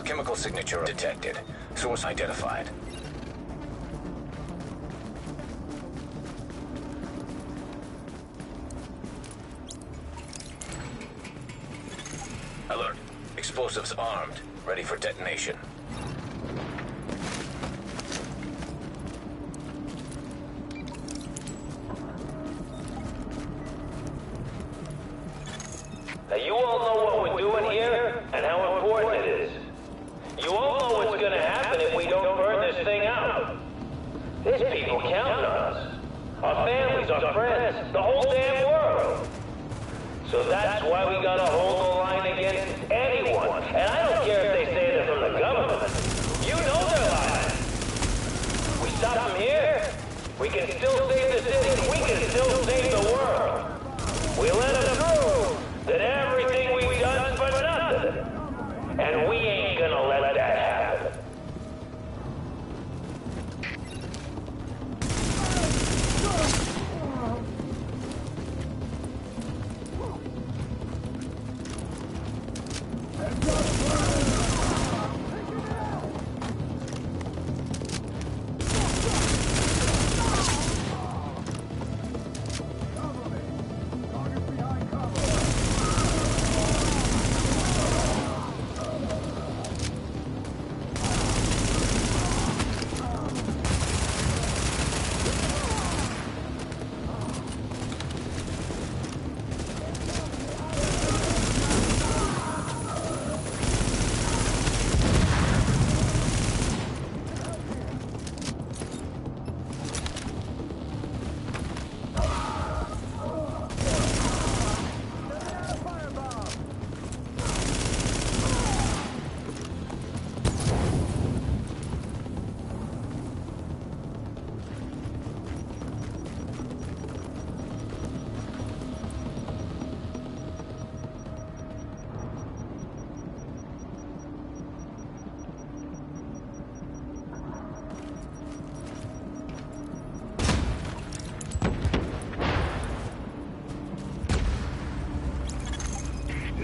Chemical signature detected. Source identified. Alert. Explosives armed. Ready for detonation. Now you all know what we're doing here and how important it is. You all know what's gonna happen if we don't burn this thing out. There's people counting on us. Our families, our friends, the whole damn world. So that's why we gotta hold the line against anyone. And I don't care if they say they're from the government. You know they're lying. We stop them here, we can still save the city, we can still save the world. We let them prove that everything we've done's for nothing. And we ain't gonna let that happen.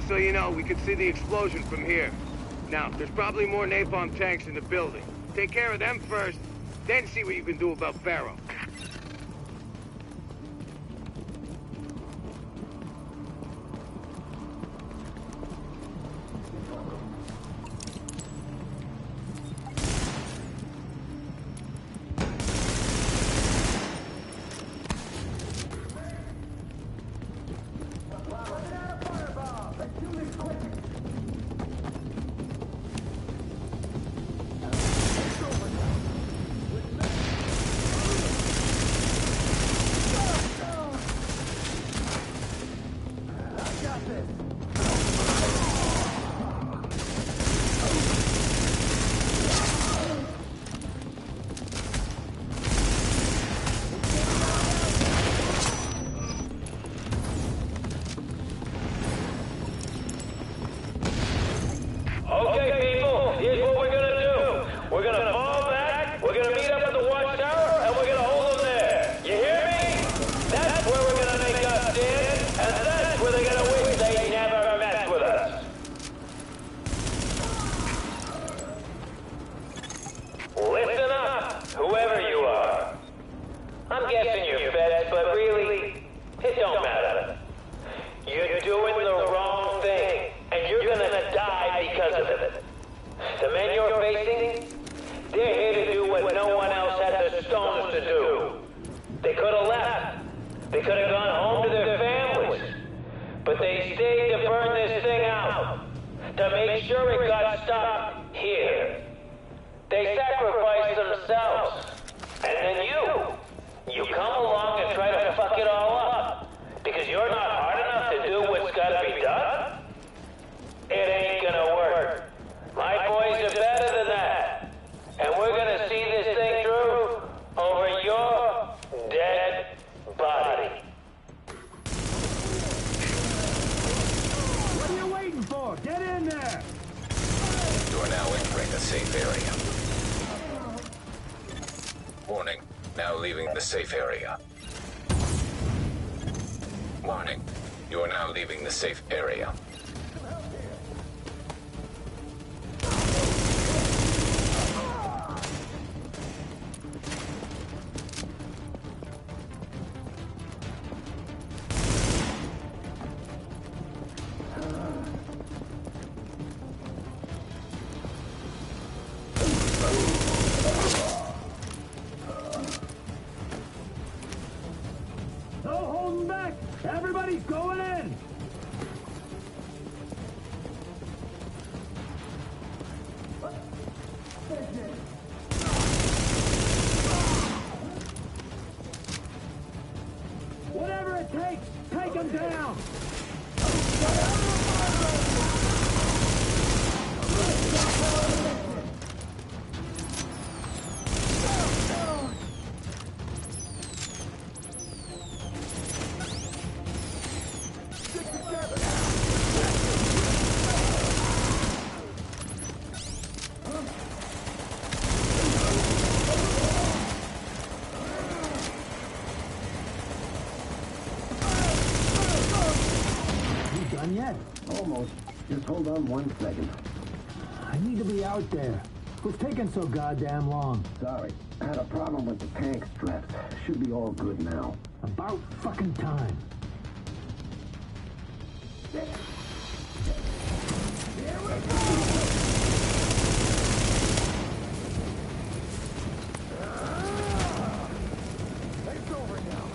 So you know, we could see the explosion from here. Now, there's probably more napalm tanks in the building. Take care of them first, then see what you can do about Pharaoh. Everybody's going in! Whatever it takes, take them down! Yet? Almost. Just hold on 1 second. I need to be out there. What's taking so goddamn long? Sorry. I had a problem with the tank straps. Should be all good now. About fucking time. Here we go! It's over now.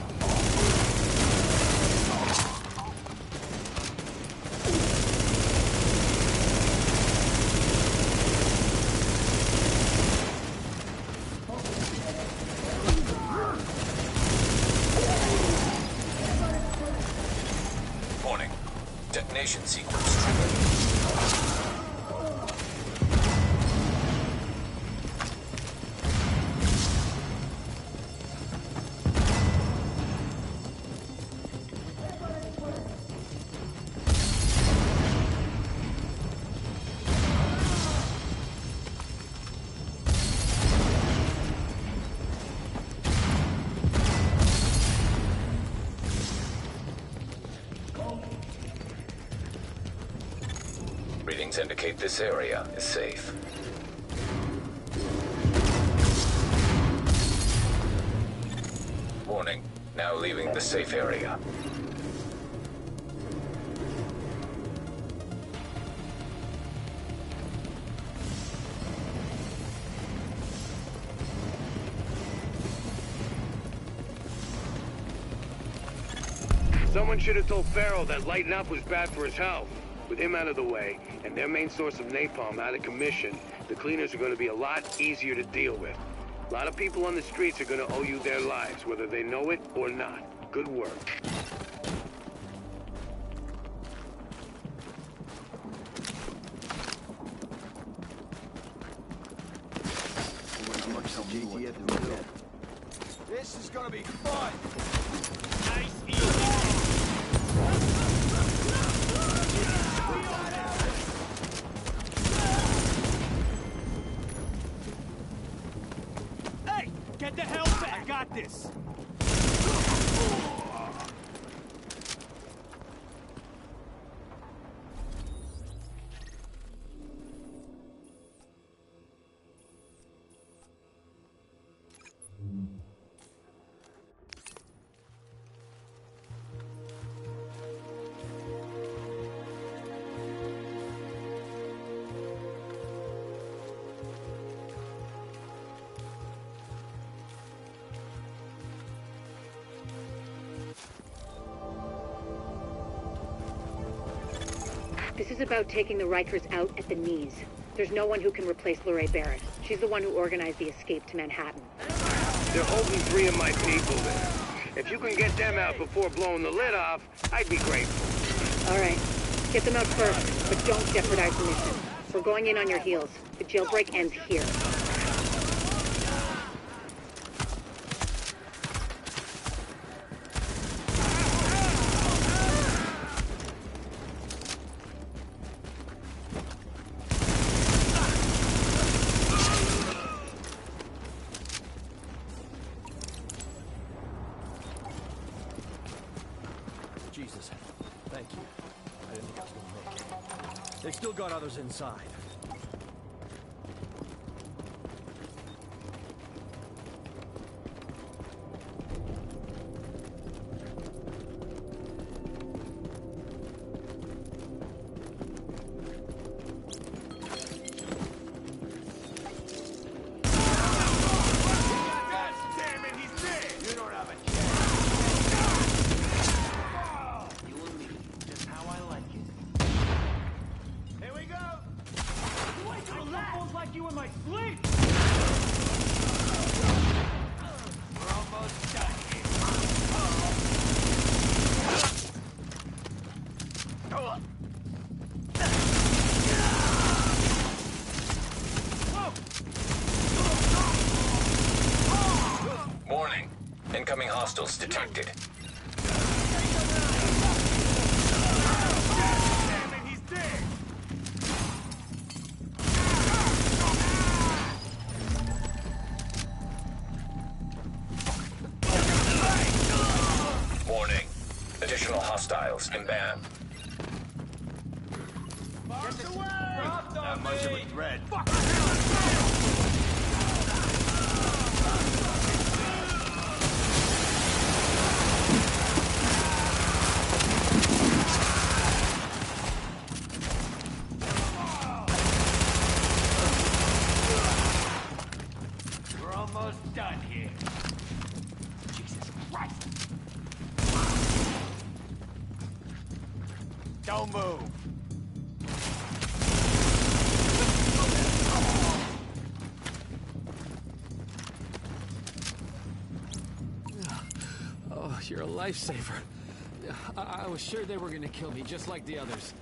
Detonation sequence triggered. Readings indicate this area is safe. Warning, now leaving the safe area. Someone should have told Farrell that lighting up was bad for his health. With him out of the way, and their main source of napalm out of commission, the cleaners are going to be a lot easier to deal with. A lot of people on the streets are going to owe you their lives, whether they know it or not. Good work. This is gonna be fun! Nice, Hey! Get the hell back! I got this! This is about taking the Rikers out at the knees. There's no one who can replace Lorraine Barrett. She's the one who organized the escape to Manhattan. They're holding 3 of my people there. If you can get them out before blowing the lid off, I'd be grateful. All right. Get them out first, but don't jeopardize the mission. We're going in on your heels. The jailbreak ends here. Jesus. Thank you. I didn't think I was gonna make it. They've still got others inside. hostiles detected. Warning. Additional hostiles inbound. Not much of a threat. We're almost done here. Jesus Christ! Don't move. Oh, you're a lifesaver. I was sure they were gonna kill me, just like the others.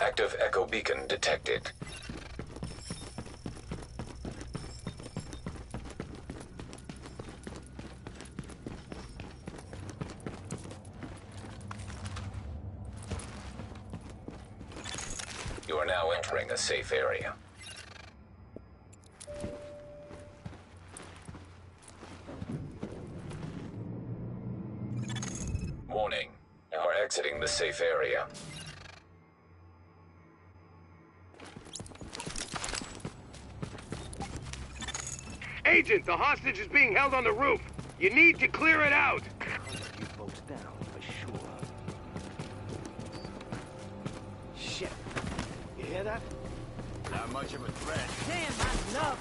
Active echo beacon detected. You are now entering a safe area. Warning. You are exiting the safe area. Agent, the hostage is being held on the roof. You need to clear it out. You folks down for sure. Shit. You hear that? Not much of a threat. Damn, I love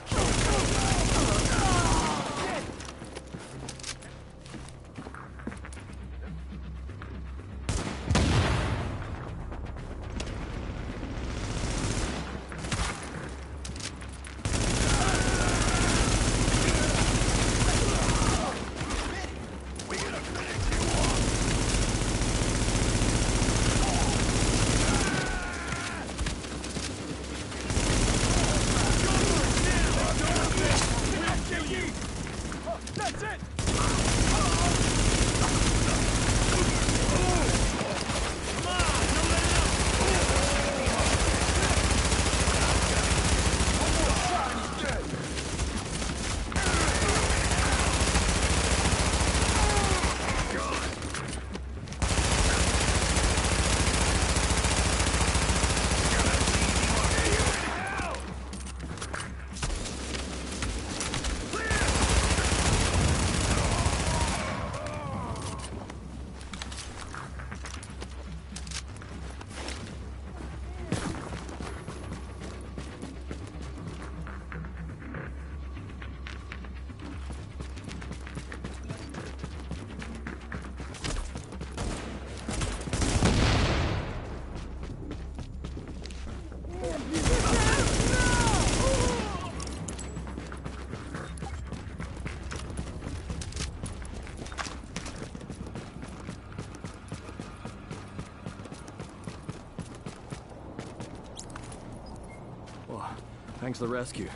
Thanks for the rescue.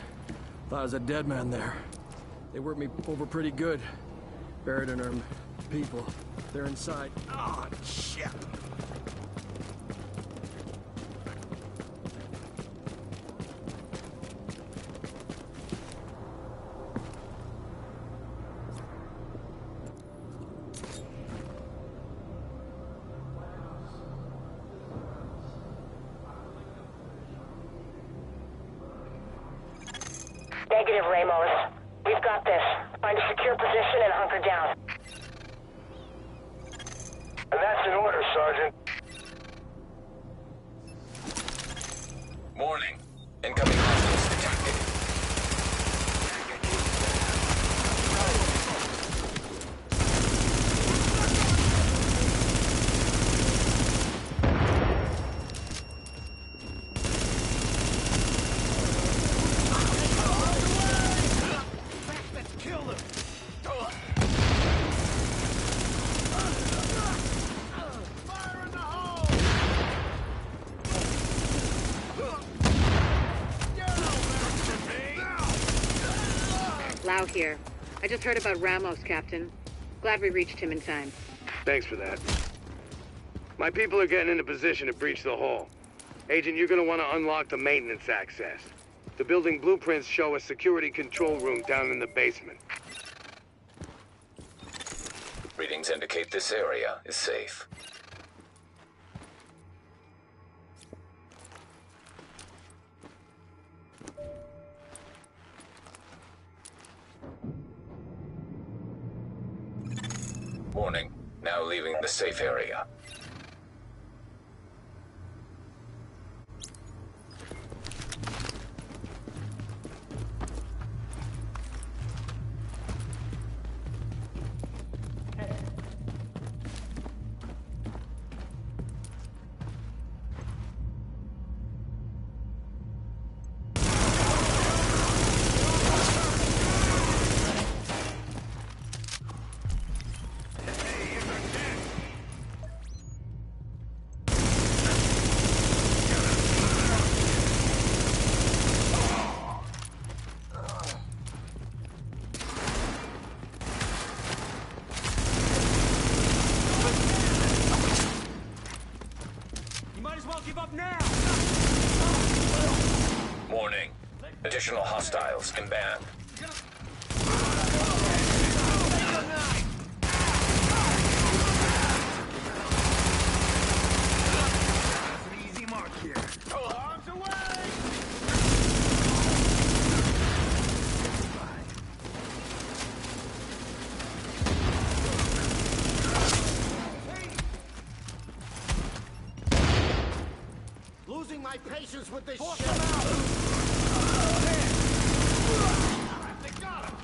Thought I was a dead man there. They worked me over pretty good. Barrett and her people, they're inside. Oh, shit. Negative, Ramos. We've got this. Find a secure position and hunker down. And that's an order, Sergeant. Warning. Incoming hostiles detected. Lau here. I just heard about Ramos, Captain. Glad we reached him in time. Thanks for that. My people are getting into position to breach the hull. Agent, you're gonna want to unlock the maintenance access. The building blueprints show a security control room down in the basement. Readings indicate this area is safe. Warning, now leaving the safe area. Warning. Additional hostiles inbound. Easy mark here. Arms away! Losing my patience with this Force shit. them out! They got him!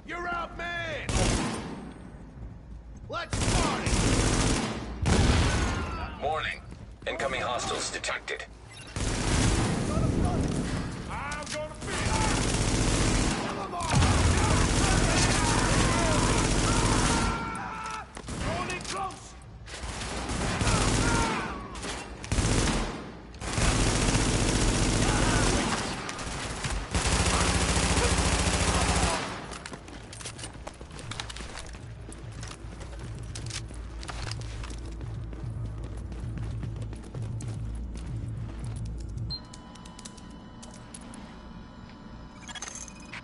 You're out, man! Let's start it! Warning. Incoming hostiles detected. I'm gonna be... Going in close!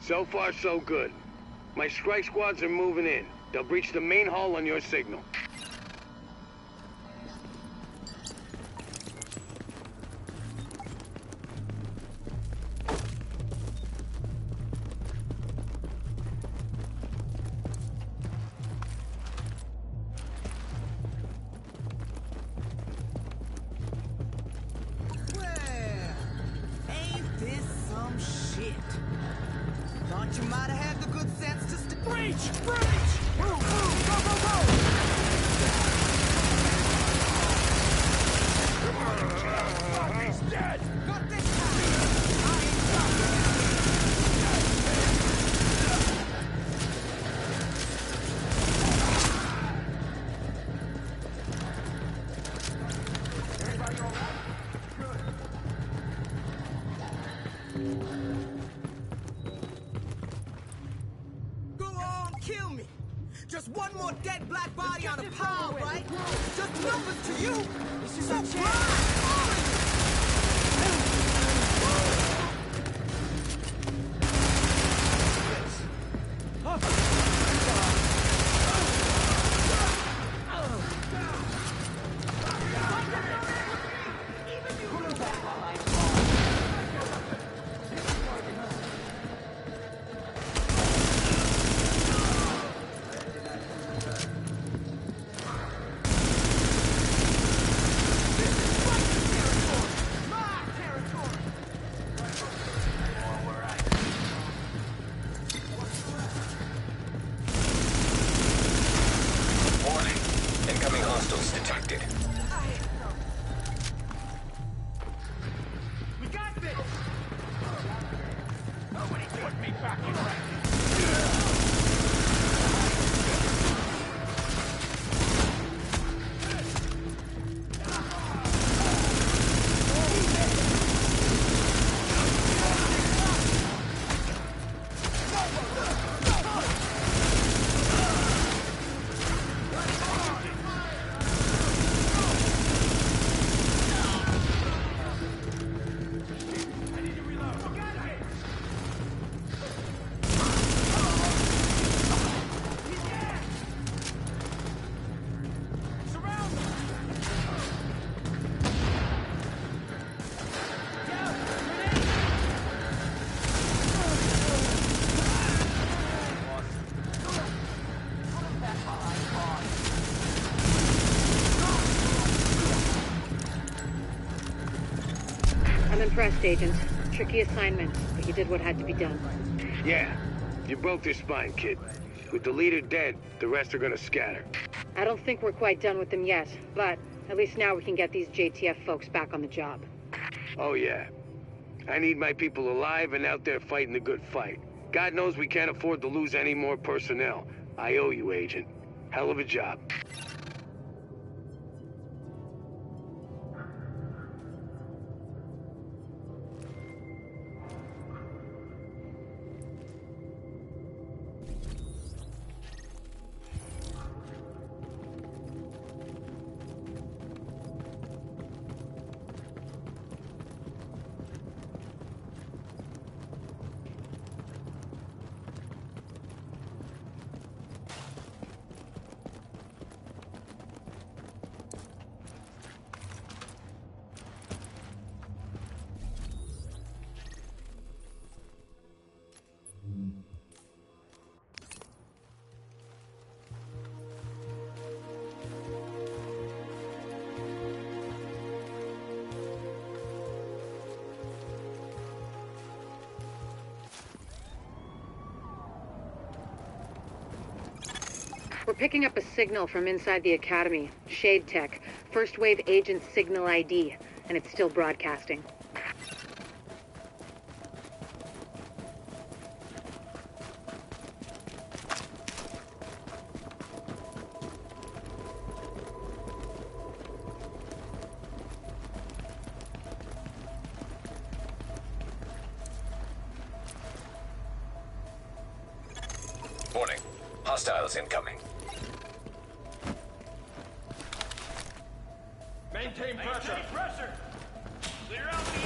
So far, so good. My strike squads are moving in. They'll breach the main hull on your signal. Ain't this some shit? Thought you might have had the good sense to breach! Breach! Move, move, go, go, go! He's dead! Got this time! I ain't stopping! Everybody all right? Good. Go on, kill me! Just one more dead black body on a pile, right? Just numbers to you! This is our chance! Warning. Incoming hostiles detected. We got this! Nobody put me back in rank! I'm impressed, Agent. Tricky assignment, but you did what had to be done. Yeah, you broke their spine, kid. With the leader dead, the rest are gonna scatter. I don't think we're quite done with them yet, but at least now we can get these JTF folks back on the job. Oh yeah. I need my people alive and out there fighting the good fight. God knows we can't afford to lose any more personnel. I owe you, Agent. Hell of a job. We're picking up a signal from inside the Academy. Shade Tech. First Wave Agent Signal ID. And it's still broadcasting. Warning. Hostiles incoming. Maintain pressure. Maintain pressure. Clear out the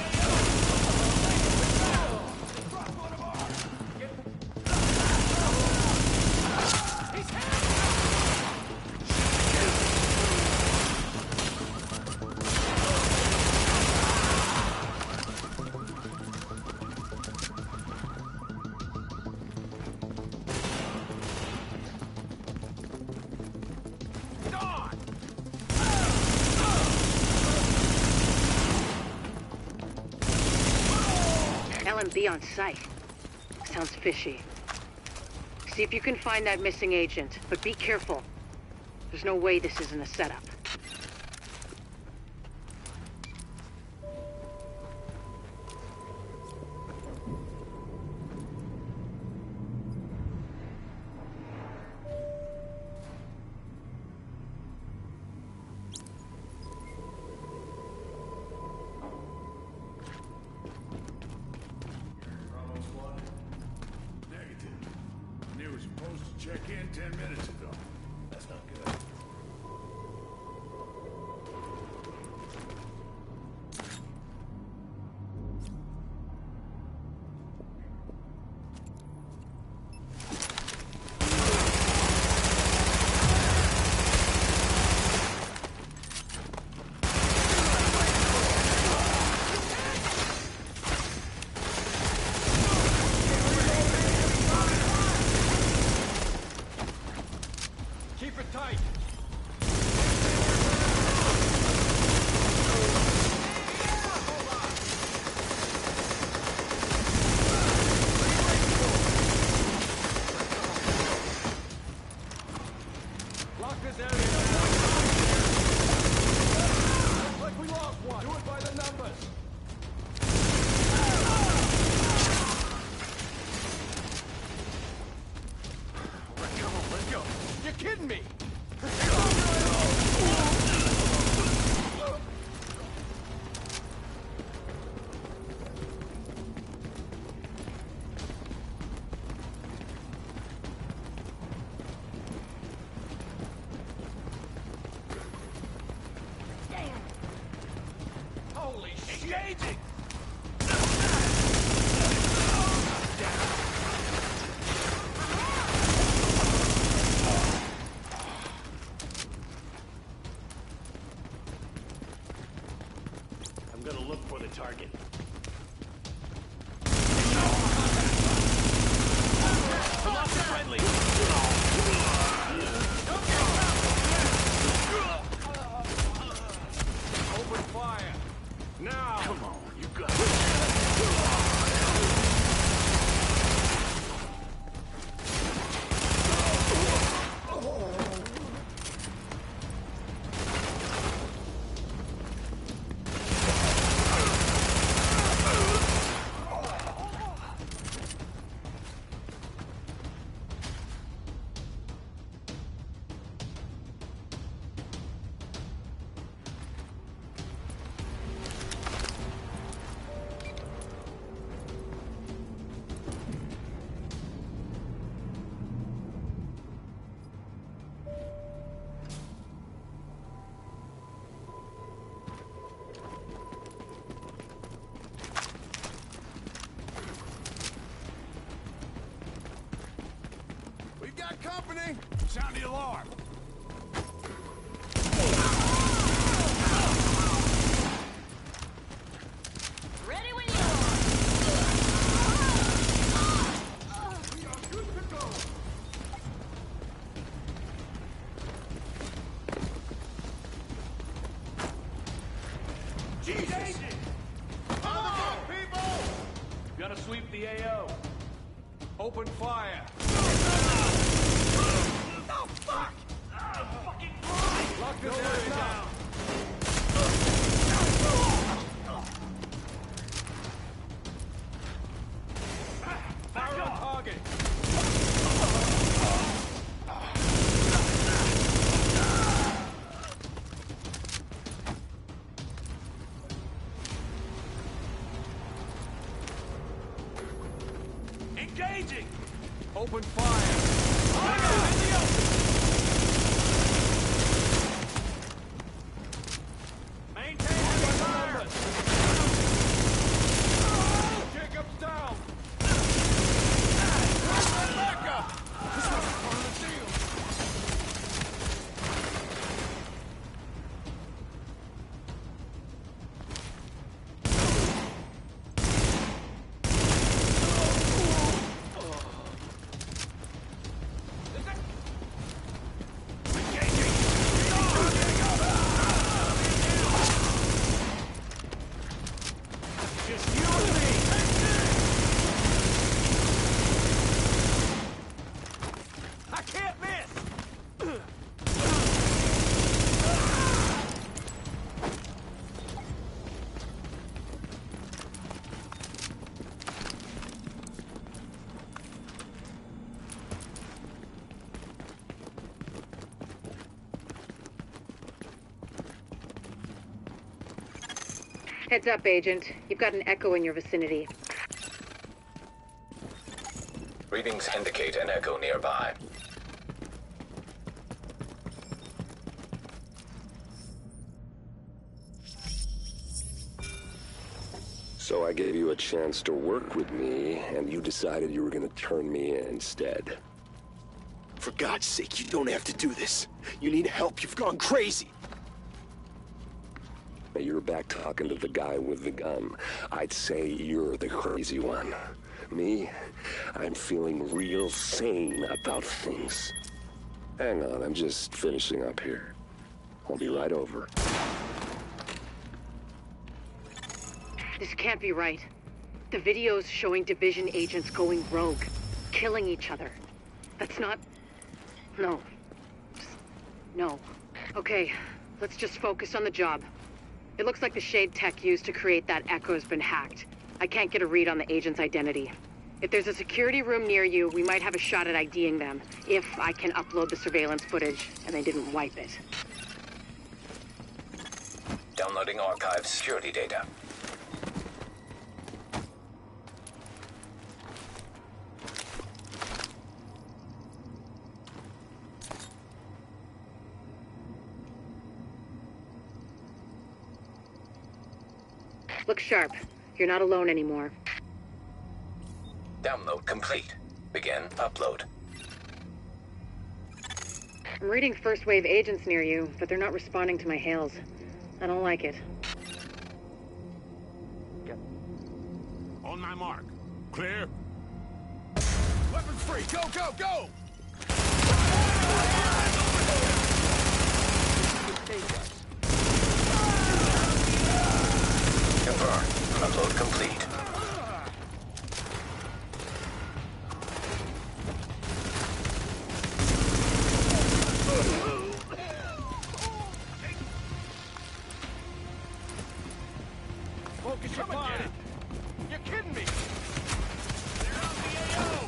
LMB on site. Sounds fishy. See if you can find that missing agent, but be careful. There's no way this isn't a setup. Check in 10 minutes ago. That's not good. Keep it tight. Lock this area. Looks like we lost one. Do it by the numbers. Come on, let's go. You're kidding me. Holy shit! I'm gonna look for the target. Lost the friendly. Open fire. Now. Come on, you got it. Sound the alarm. Ready when you are. We are good to go. Jesus! Come on, people! Gotta sweep the AO. Open fire. Oh, fuck! Fucking fly! Lock this area down. Fire on target. Engaging! Open fire. Maintain heavy fire! Jacob's down. Rebecca! This was part of the deal. Just you and me. I can't miss! Heads up, Agent. You've got an echo in your vicinity. Readings indicate an echo nearby. So I gave you a chance to work with me, and you decided you were gonna turn me in instead. For God's sake, you don't have to do this. You need help. You've gone crazy. Now you're back talking to the guy with the gun. I'd say you're the crazy one. Me? I'm feeling real sane about things. Hang on, I'm just finishing up here. I'll be right over. This can't be right. The video's showing Division agents going rogue, killing each other. That's not... No. Just... No. Okay, let's just focus on the job. It looks like the Shade tech used to create that echo's been hacked. I can't get a read on the agent's identity. If there's a security room near you, we might have a shot at IDing them, if I can upload the surveillance footage and they didn't wipe it. Downloading archive security data. Look sharp. You're not alone anymore. Download complete. Begin upload. I'm reading first wave agents near you, but they're not responding to my hails. I don't like it. On my mark. Clear. Weapons free. Go, go, go! Confirmed. Upload complete. Focus your fire. You're kidding me. They're on the AO.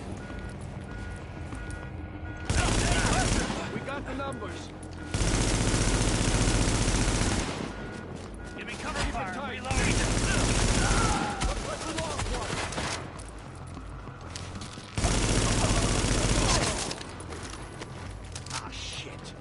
We got the numbers. Give me cover fire. Reload. Ah, shit.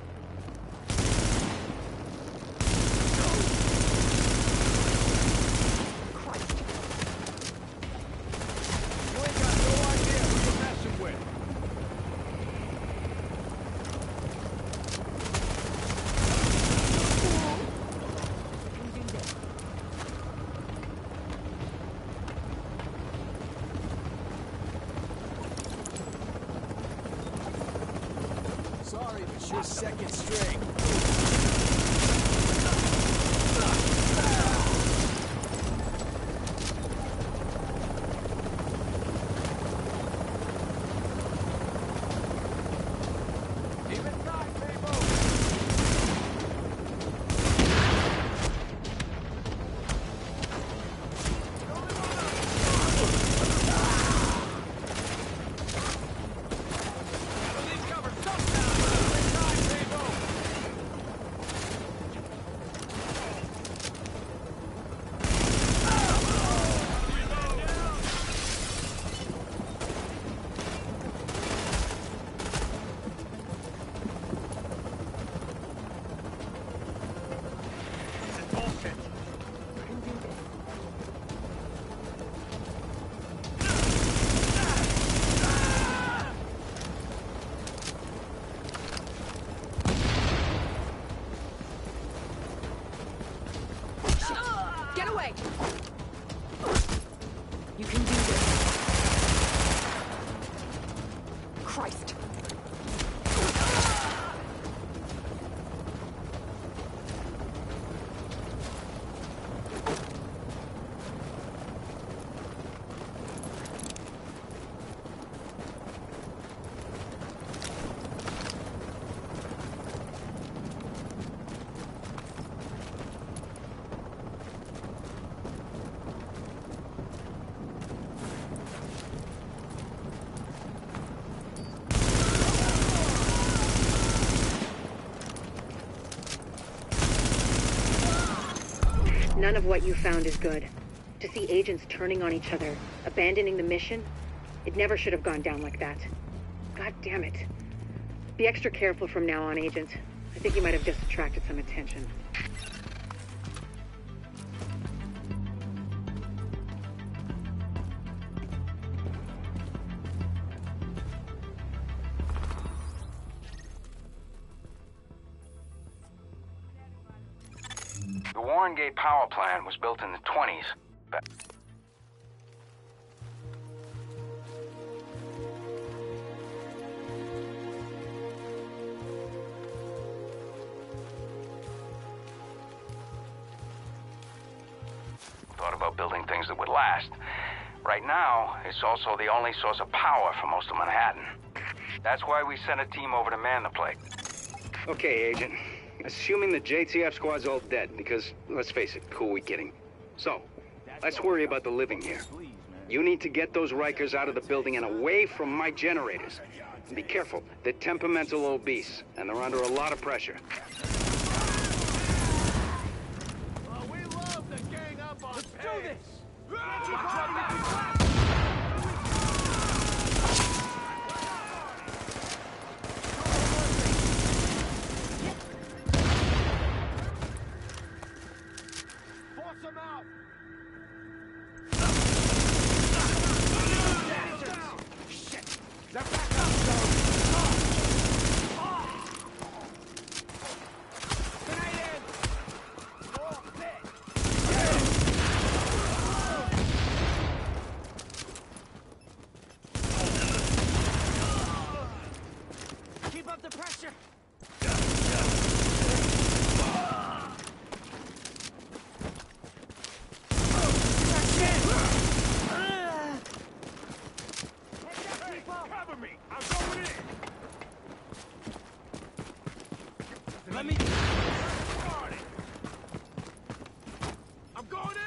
his second string. Get away! You can do this. Christ. None of what you found is good. To see agents turning on each other, abandoning the mission, it never should have gone down like that. God damn it. Be extra careful from now on, Agent. I think you might have just attracted some attention. The Warren Gate power plant was built in the 20s. Thought about building things that would last. Right now, it's also the only source of power for most of Manhattan. That's why we sent a team over to man the place. Okay, Agent. Assuming the JTF squad's all dead, because, let's face it, who are we kidding? So, let's worry about the living here. You need to get those Rikers out of the building and away from my generators. And be careful, they're temperamental obese, and they're under a lot of pressure. We love to gang up on Let's do this! Keep up the pressure! Cover me! I'm going in! Let me... I'm going in!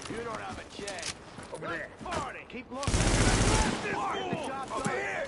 You don't have a chance. Over there. Party. Keep looking. The job over here.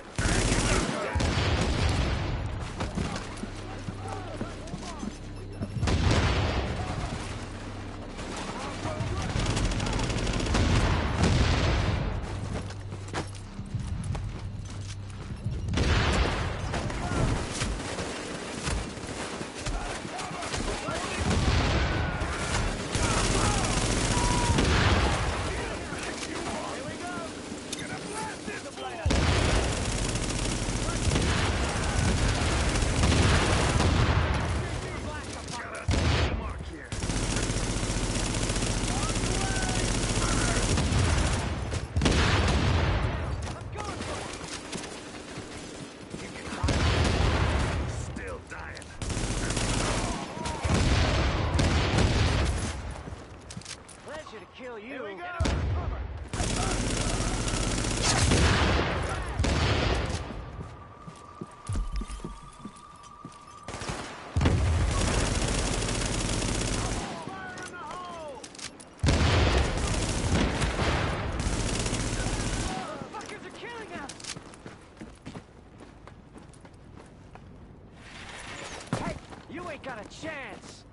You ain't got a chance.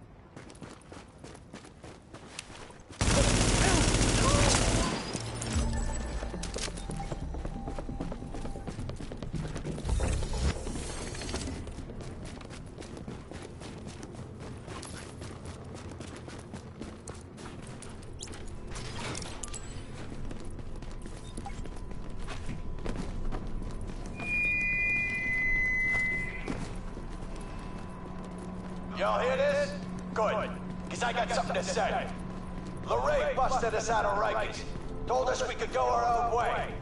Y'all hear this? Good, because I got something to say. LeRae busted us out of Rikers. Told us we could go our own way.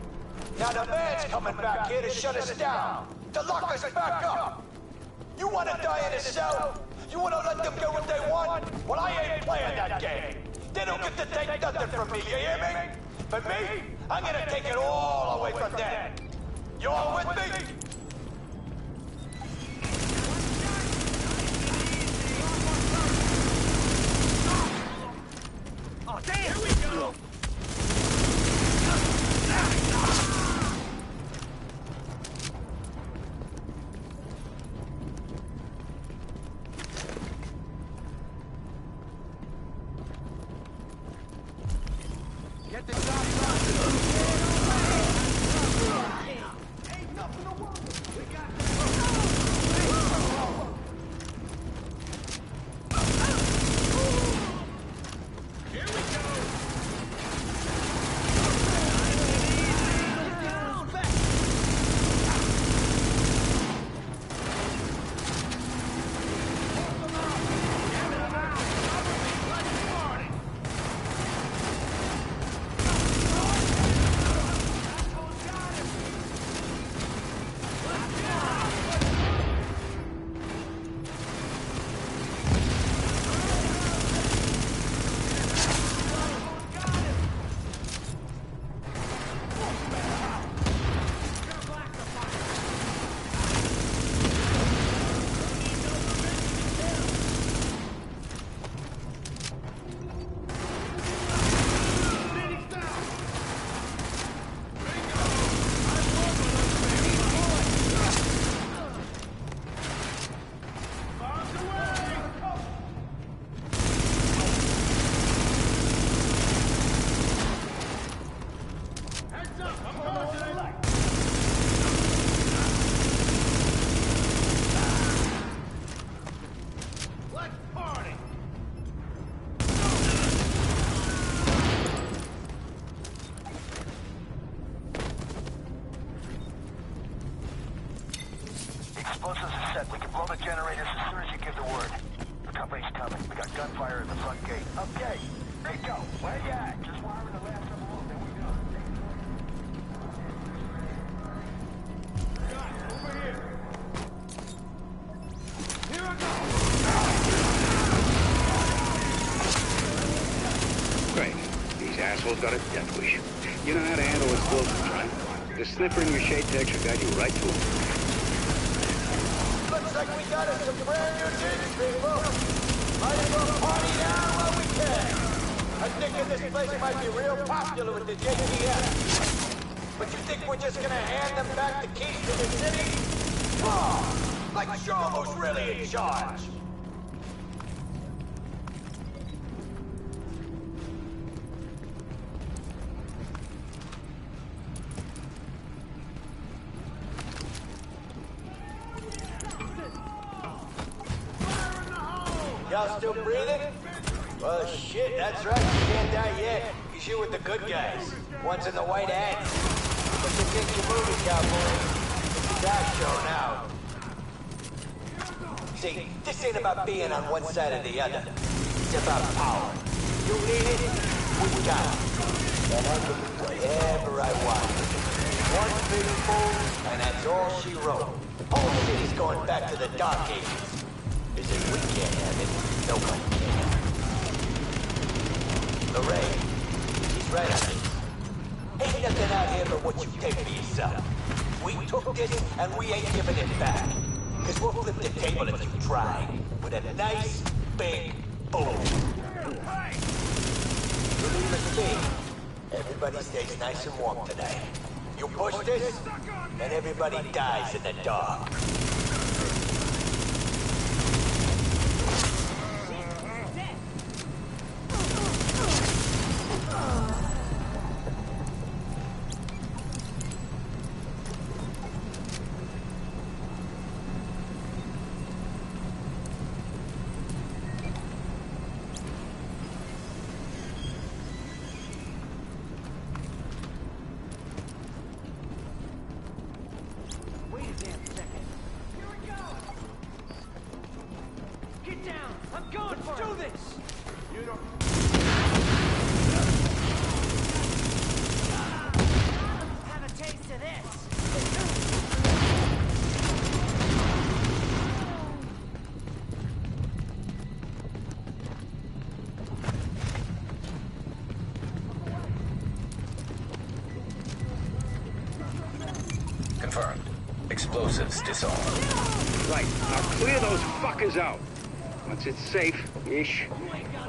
Now the man's coming back here to shut us down. To lock us back up. You want to die in a cell? You want to let them get what they want? Well, I ain't playing that game. They don't get to take nothing from me, you hear me? For me, I'm gonna take it all away from them. You all with me? Oh, damn! Here we go! Get the job done. Ain't nothing to worry. We got this. Here we go. Explosives are set. We can blow the generators as soon as you give the word. The company's coming. We got gunfire at the front gate. Okay. Rico, where you at? Just wiring the last of them. Then we go. Over here. Here I go. Great. These assholes got a death wish. You know how to handle explosives, right? The sniffer in your shade tech should guide you right to them. Looks like we got us some brand new digs, people. Might as well party now while we can. I'm thinking this place might be real popular with the JTF. But you think we're just gonna hand them back the keys to the city? Oh, like Shomo's really in charge. Y'all still breathing? Well, shit, that's right. You can't die yet, because you're with the good guys. One's in the white hats. But you think you're moving, cowboy. It's a die show now. See, this ain't about being on one side or the other. It's about power. You need it, we got it. And I can do whatever I want. One big fool, and that's all she wrote. Whole city's going back to the Dark Ages. Is it we can't have it? Nobody can. LeRae, she's right on this. Ain't nothing out here but what you take for yourself. We took this and we ain't giving it back. Cause we'll flip the table if you try. With a nice, big boom. Needless to say, everybody stays nice and warm today. You push this, and everybody dies in the dark. I'm going for it. Do this. You don't... Have a taste of this. Confirmed. Explosives disarmed. Right, now clear those fuckers out. Once it's safe-ish,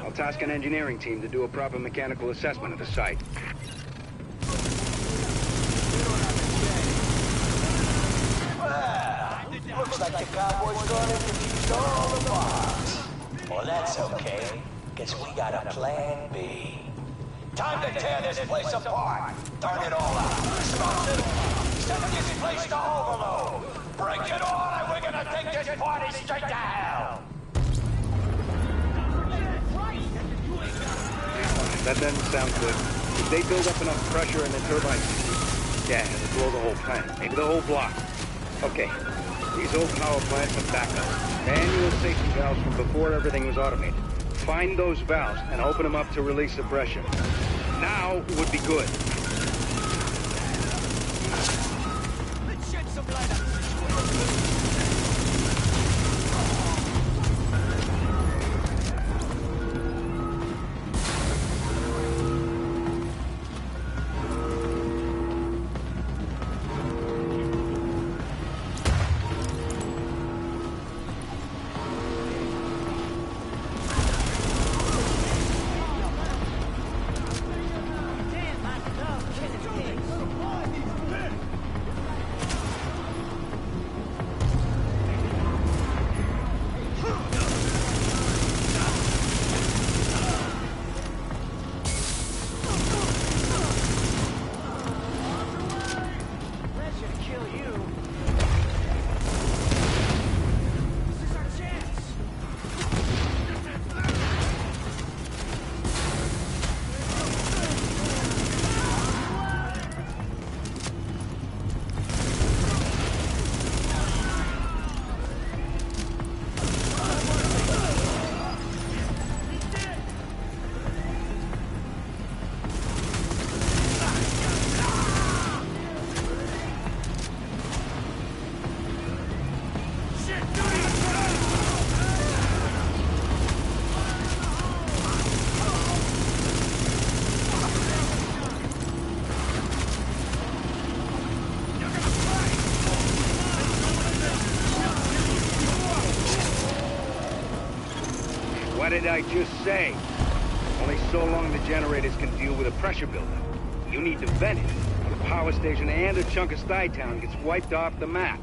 I'll task an engineering team to do a proper mechanical assessment of the site. Well, looks like the cowboys gone and defused all the bombs. Well, that's okay, because we got a plan B. Time to tear this place apart. Turn it all out. Smash it all. Send this place to overload. Break it all, and we're gonna take this party straight to hell. That doesn't sound good. If they build up enough pressure in the turbines, yeah, it'll blow the whole plant, maybe the whole block. Okay, these old power plants have backup. Manual safety valves from before everything was automated. Find those valves and open them up to release the pressure. Now would be good. Let's shed some light on this. What did I just say? Only so long the generators can deal with a pressure buildup. You need to vent it. The power station and a chunk of Stuytown gets wiped off the map.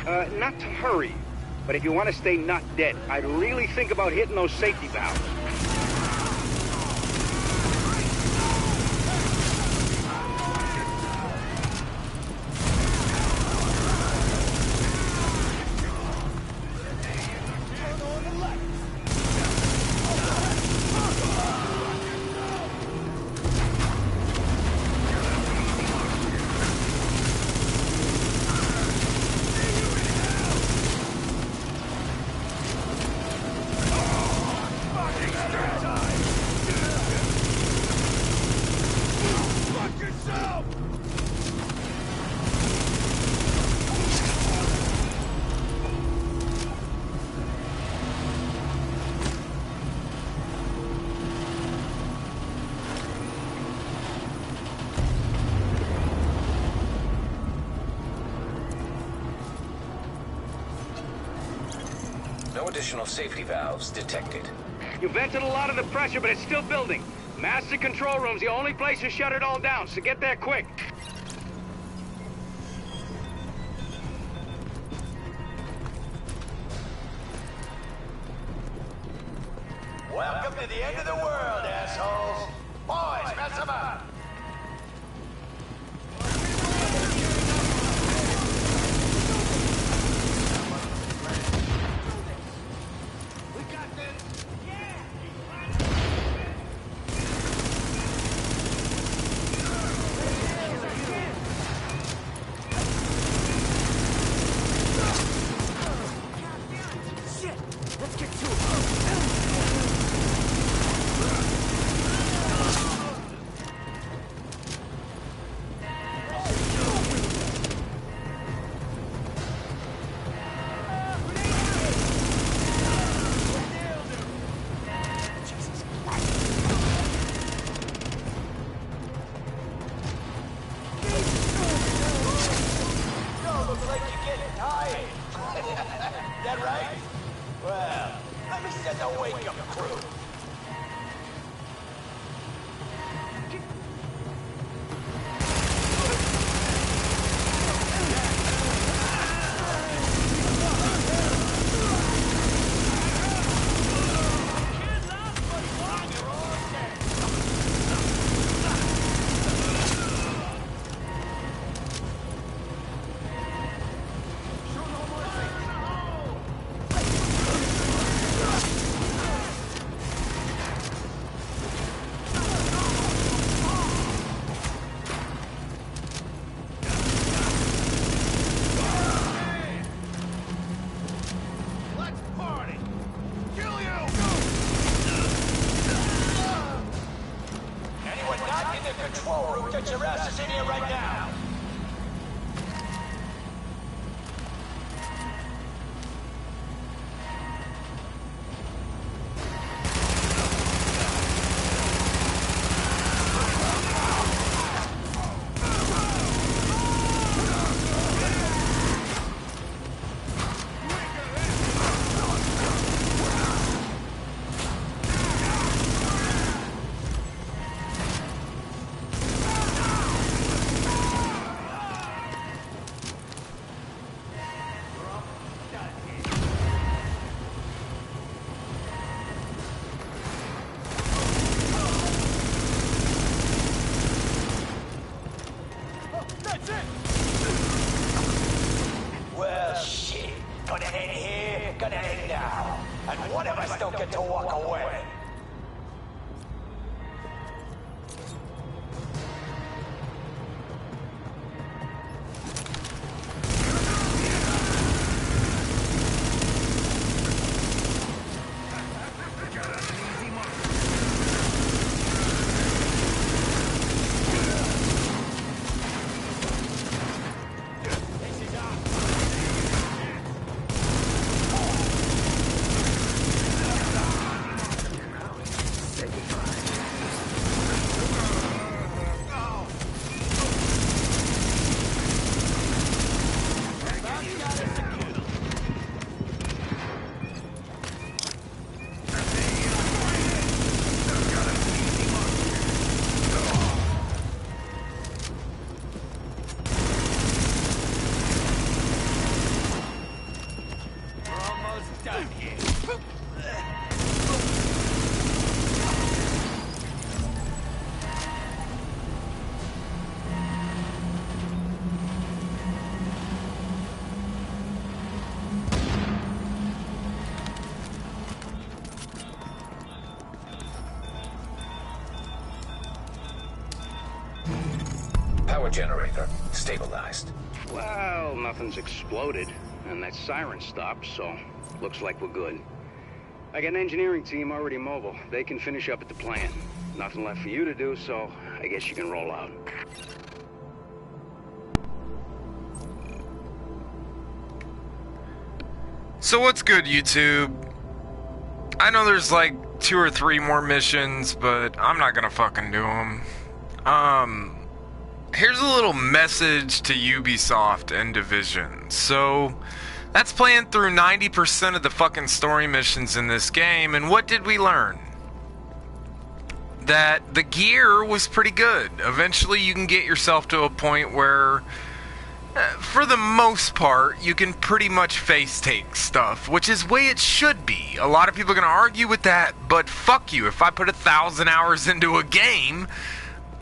Not to hurry, but if you want to stay not dead, I'd really think about hitting those safety valves. No additional safety valves detected. You vented a lot of the pressure, but it's still building. Master control room's the only place to shut it all down, so get there quick. Welcome to the end of the world, assholes. Boys, mess them up. That right? Well, let me send the wake-up crew. Control room, get your asses in here right now! Power generator stabilized. Well, nothing's exploded, and that siren stopped, so looks like we're good. I got an engineering team already mobile. They can finish up at the plant. Nothing left for you to do, so I guess you can roll out. So what's good, YouTube? I know there's like 2 or 3 more missions, but I'm not gonna fucking do them. Here's a little message to Ubisoft and Division. So, that's playing through 90% of the fucking story missions in this game, and what did we learn? That the gear was pretty good. Eventually you can get yourself to a point where, for the most part, you can pretty much face take stuff, which is the way it should be. A lot of people are going to argue with that, but fuck you. If I put 1,000 hours into a game,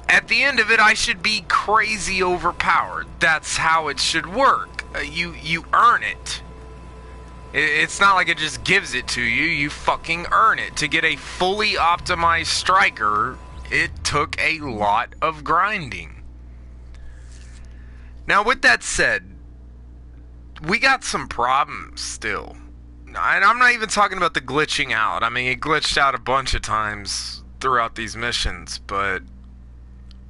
at the end of it, I should be crazy overpowered. That's how it should work. You earn it. It's not like it just gives it to you. You fucking earn it. To get a fully optimized striker, it took a lot of grinding. Now, with that said, we got some problems still. And I'm not even talking about the glitching out. I mean, it glitched out a bunch of times throughout these missions, but...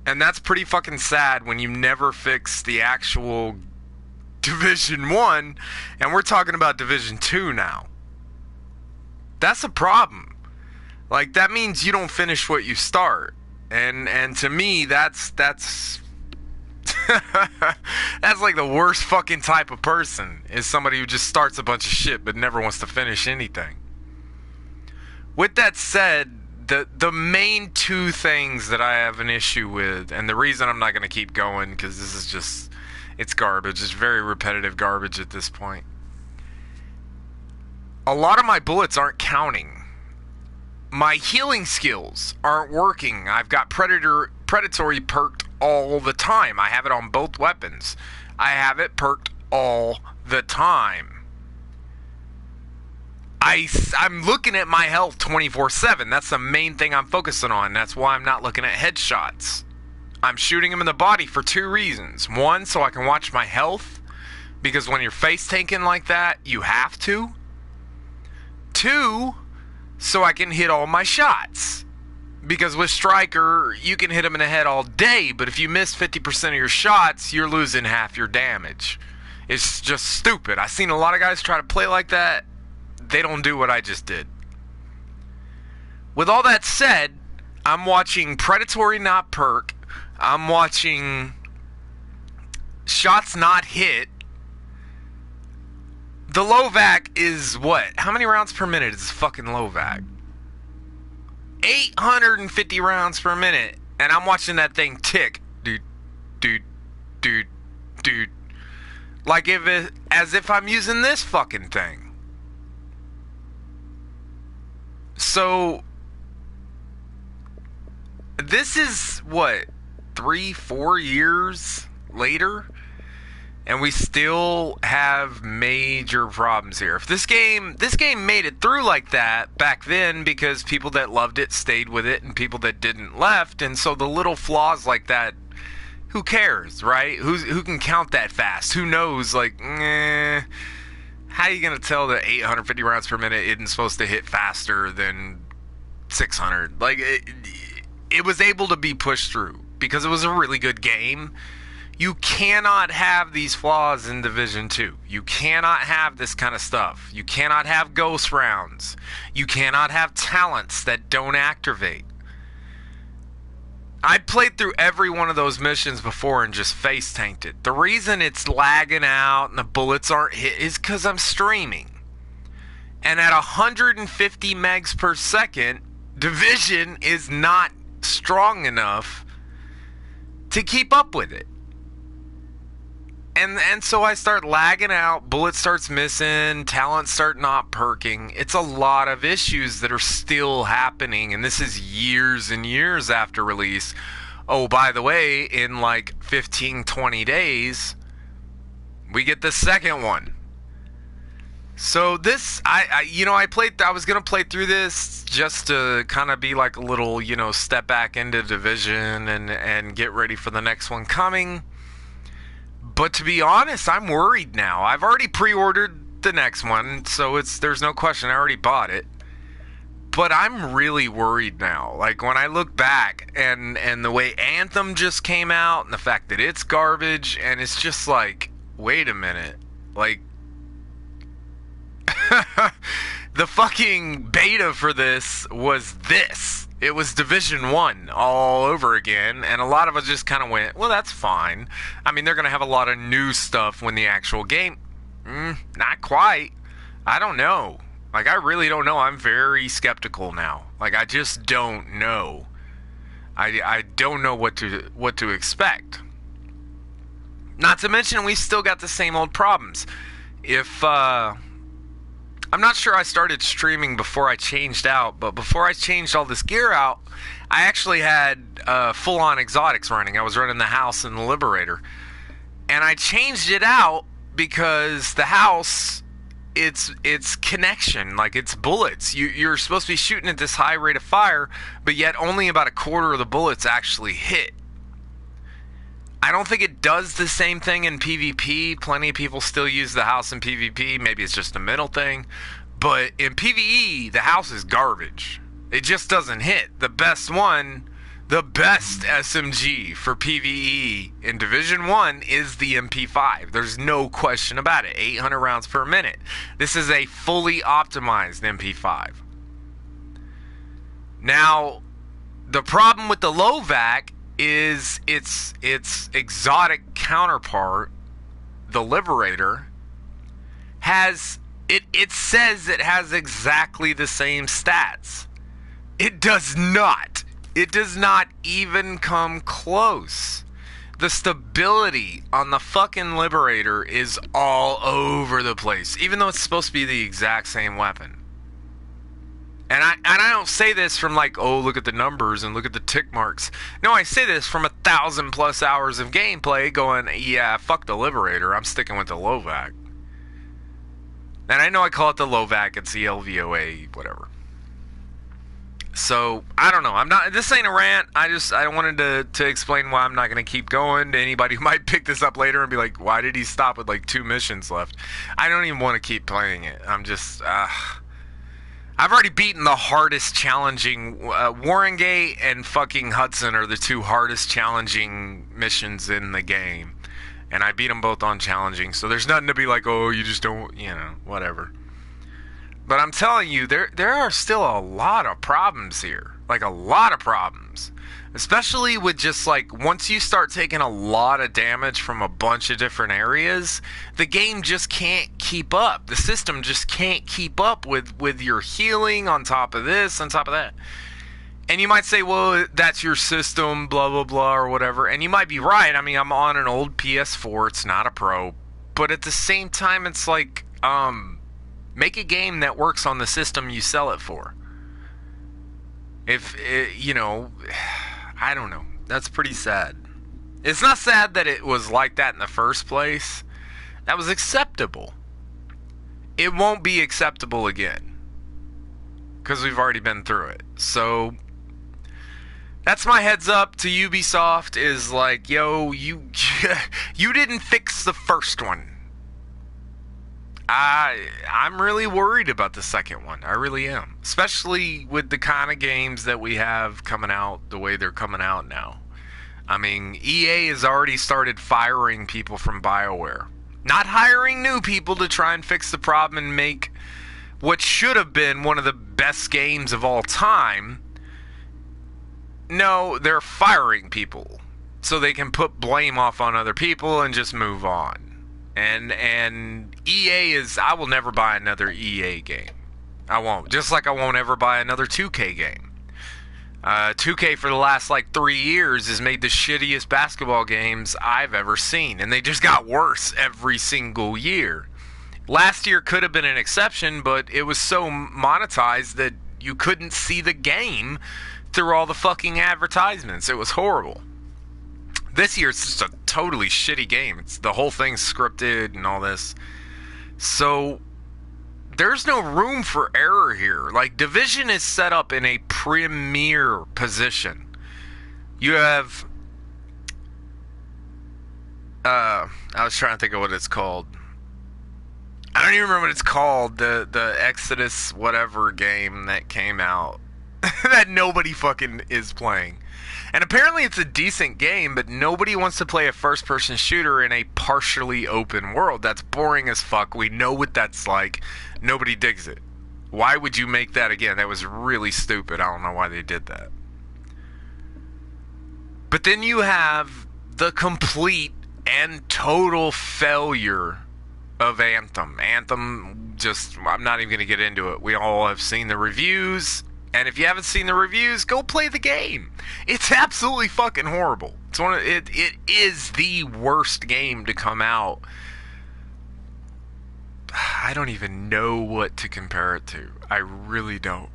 And that's pretty fucking sad when you never fix the actual Division 1, and we're talking about Division 2 now. That's a problem. Like, that means you don't finish what you start. And to me, that's that's like the worst fucking type of person, is somebody who just starts a bunch of shit but never wants to finish anything. With that said, the main 2 things that I have an issue with, and the reason I'm not going to keep going, because this is just, it's garbage. It's very repetitive garbage at this point. A lot of my bullets aren't counting. My healing skills aren't working. I've got predatory perked all the time. I have it on both weapons. I have it perked all the time. I'm looking at my health 24/7. That's the main thing I'm focusing on. That's why I'm not looking at headshots. I'm shooting him in the body for 2 reasons. 1, so I can watch my health, because when you're face tanking like that, you have to. 2, so I can hit all my shots. Because with Striker, you can hit him in the head all day, but if you miss 50% of your shots, you're losing half your damage. It's just stupid. I've seen a lot of guys try to play like that. They don't do what I just did. With all that said, I'm watching Predatory not perk. I'm watching shots not hit. The Lovac is what? How many rounds per minute is fucking Lovac? 850 rounds per minute. And I'm watching that thing tick. Dude. Like as if I'm using this fucking thing. So, this is, what, 3-4 years later? And we still have major problems here. If this game made it through like that back then, because people that loved it stayed with it and people that didn't left, and so the little flaws like that, who cares, right? Who can count that fast? Who knows, like, how are you going to tell that 850 rounds per minute isn't supposed to hit faster than 600? Like, it was able to be pushed through because it was a really good game. You cannot have these flaws in Division 2. You cannot have this kind of stuff. You cannot have ghost rounds. You cannot have talents that don't activate. I played through every one of those missions before and just face tanked it. The reason it's lagging out and the bullets aren't hit is because I'm streaming. And at 150 megs per second, Division is not strong enough to keep up with it. And so I start lagging out, bullet starts missing, talents start not perking. It's a lot of issues that are still happening, and this is years and years after release. Oh, by the way, in like 15-20 days, we get the second one. So this, I was gonna play through this just to kind of be like a little, step back into Division and get ready for the next one coming. But to be honest, I'm worried now. I've already pre-ordered the next one, so there's no question. I already bought it. But I'm really worried now. Like, when I look back and the way Anthem just came out and the fact that it's garbage, and it's just like, wait a minute. Like, the fucking beta for this was this. It was Division 1 all over again, and a lot of us just kind of went, well, that's fine. I mean, they're going to have a lot of new stuff when the actual game... not quite. I don't know. Like, I really don't know. I'm very skeptical now. Like, I just don't know. I don't know what to expect. Not to mention, we still got the same old problems. I'm not sure I started streaming before I changed out, but before I changed all this gear out, I actually had full-on exotics running. I was running the House and the Liberator. And I changed it out because the House, it's connection, like it's bullets. You're supposed to be shooting at this high rate of fire, but yet only about a quarter of the bullets actually hit. I don't think it does the same thing in PvP. Plenty of people still use the House in PvP. Maybe it's just a mental thing. But in PvE, the House is garbage. It just doesn't hit. The best SMG for PvE in Division 1 is the MP5. There's no question about it. 800 rounds per minute. This is a fully optimized MP5. Now, the problem with the Lovac is its exotic counterpart, the Liberator, it says it has exactly the same stats. It does not. It does not even come close. The stability on the fucking Liberator is all over the place, even though it's supposed to be the exact same weapon. And I don't say this from like, oh, look at the numbers and look at the tick marks. No, I say this from 1,000+ hours of gameplay going, yeah, fuck the Liberator. I'm sticking with the Lovac. And I know I call it the Lovac. It's the LVOA, whatever. So, I don't know. This ain't a rant. I wanted to explain why I'm not going to keep going to anybody who might pick this up later and be like, why did he stop with like 2 missions left? I don't even want to keep playing it. I'm just, I've already beaten the hardest challenging, Warrengate and fucking Hudson are the 2 hardest challenging missions in the game. And I beat them both on challenging, so there's nothing to be like, oh, you just don't, whatever. But I'm telling you, there are still a lot of problems here. Like, a lot of problems. Especially with just, like, once you start taking a lot of damage from a bunch of different areas, the game just can't keep up. The system just can't keep up with your healing on top of this, on top of that. And you might say, well, that's your system, blah, blah, blah, or whatever. And you might be right. I mean, I'm on an old PS4. It's not a Pro. But at the same time, it's like, make a game that works on the system you sell it for. If, I don't know. That's pretty sad. It's not sad that it was like that in the first place. That was acceptable. It won't be acceptable again. Because we've already been through it. So, that's my heads up to Ubisoft, is like, yo, you didn't fix the first one. I'm really worried about the second one. I really am. Especially with the kind of games that we have coming out the way they're coming out now. I mean, EA has already started firing people from BioWare. Not hiring new people to try and fix the problem and make what should have been one of the best games of all time. No, they're firing people so they can put blame off on other people and just move on. And EA is, I will never buy another EA game. I won't. Just like I won't ever buy another 2K game. 2K for the last like 3 years has made the shittiest basketball games I've ever seen. And they just got worse every single year. Last year could have been an exception, but it was so monetized that you couldn't see the game through all the fucking advertisements. It was horrible. This year it's just a totally shitty game. The whole thing's scripted and all this. So there's no room for error here. Like, Division is set up in a premier position. You have, I was trying to think of what it's called. I don't even remember what it's called. The Exodus whatever game that came out that nobody fucking is playing. And apparently it's a decent game, but nobody wants to play a first-person shooter in a partially open world. That's boring as fuck. We know what that's like. Nobody digs it. Why would you make that again? That was really stupid. I don't know why they did that. But then you have the complete and total failure of Anthem. Anthem, just, I'm not even going to get into it. We all have seen the reviews. And if you haven't seen the reviews, go play the game. It's absolutely fucking horrible. It is the worst game to come out. I don't even know what to compare it to. I really don't.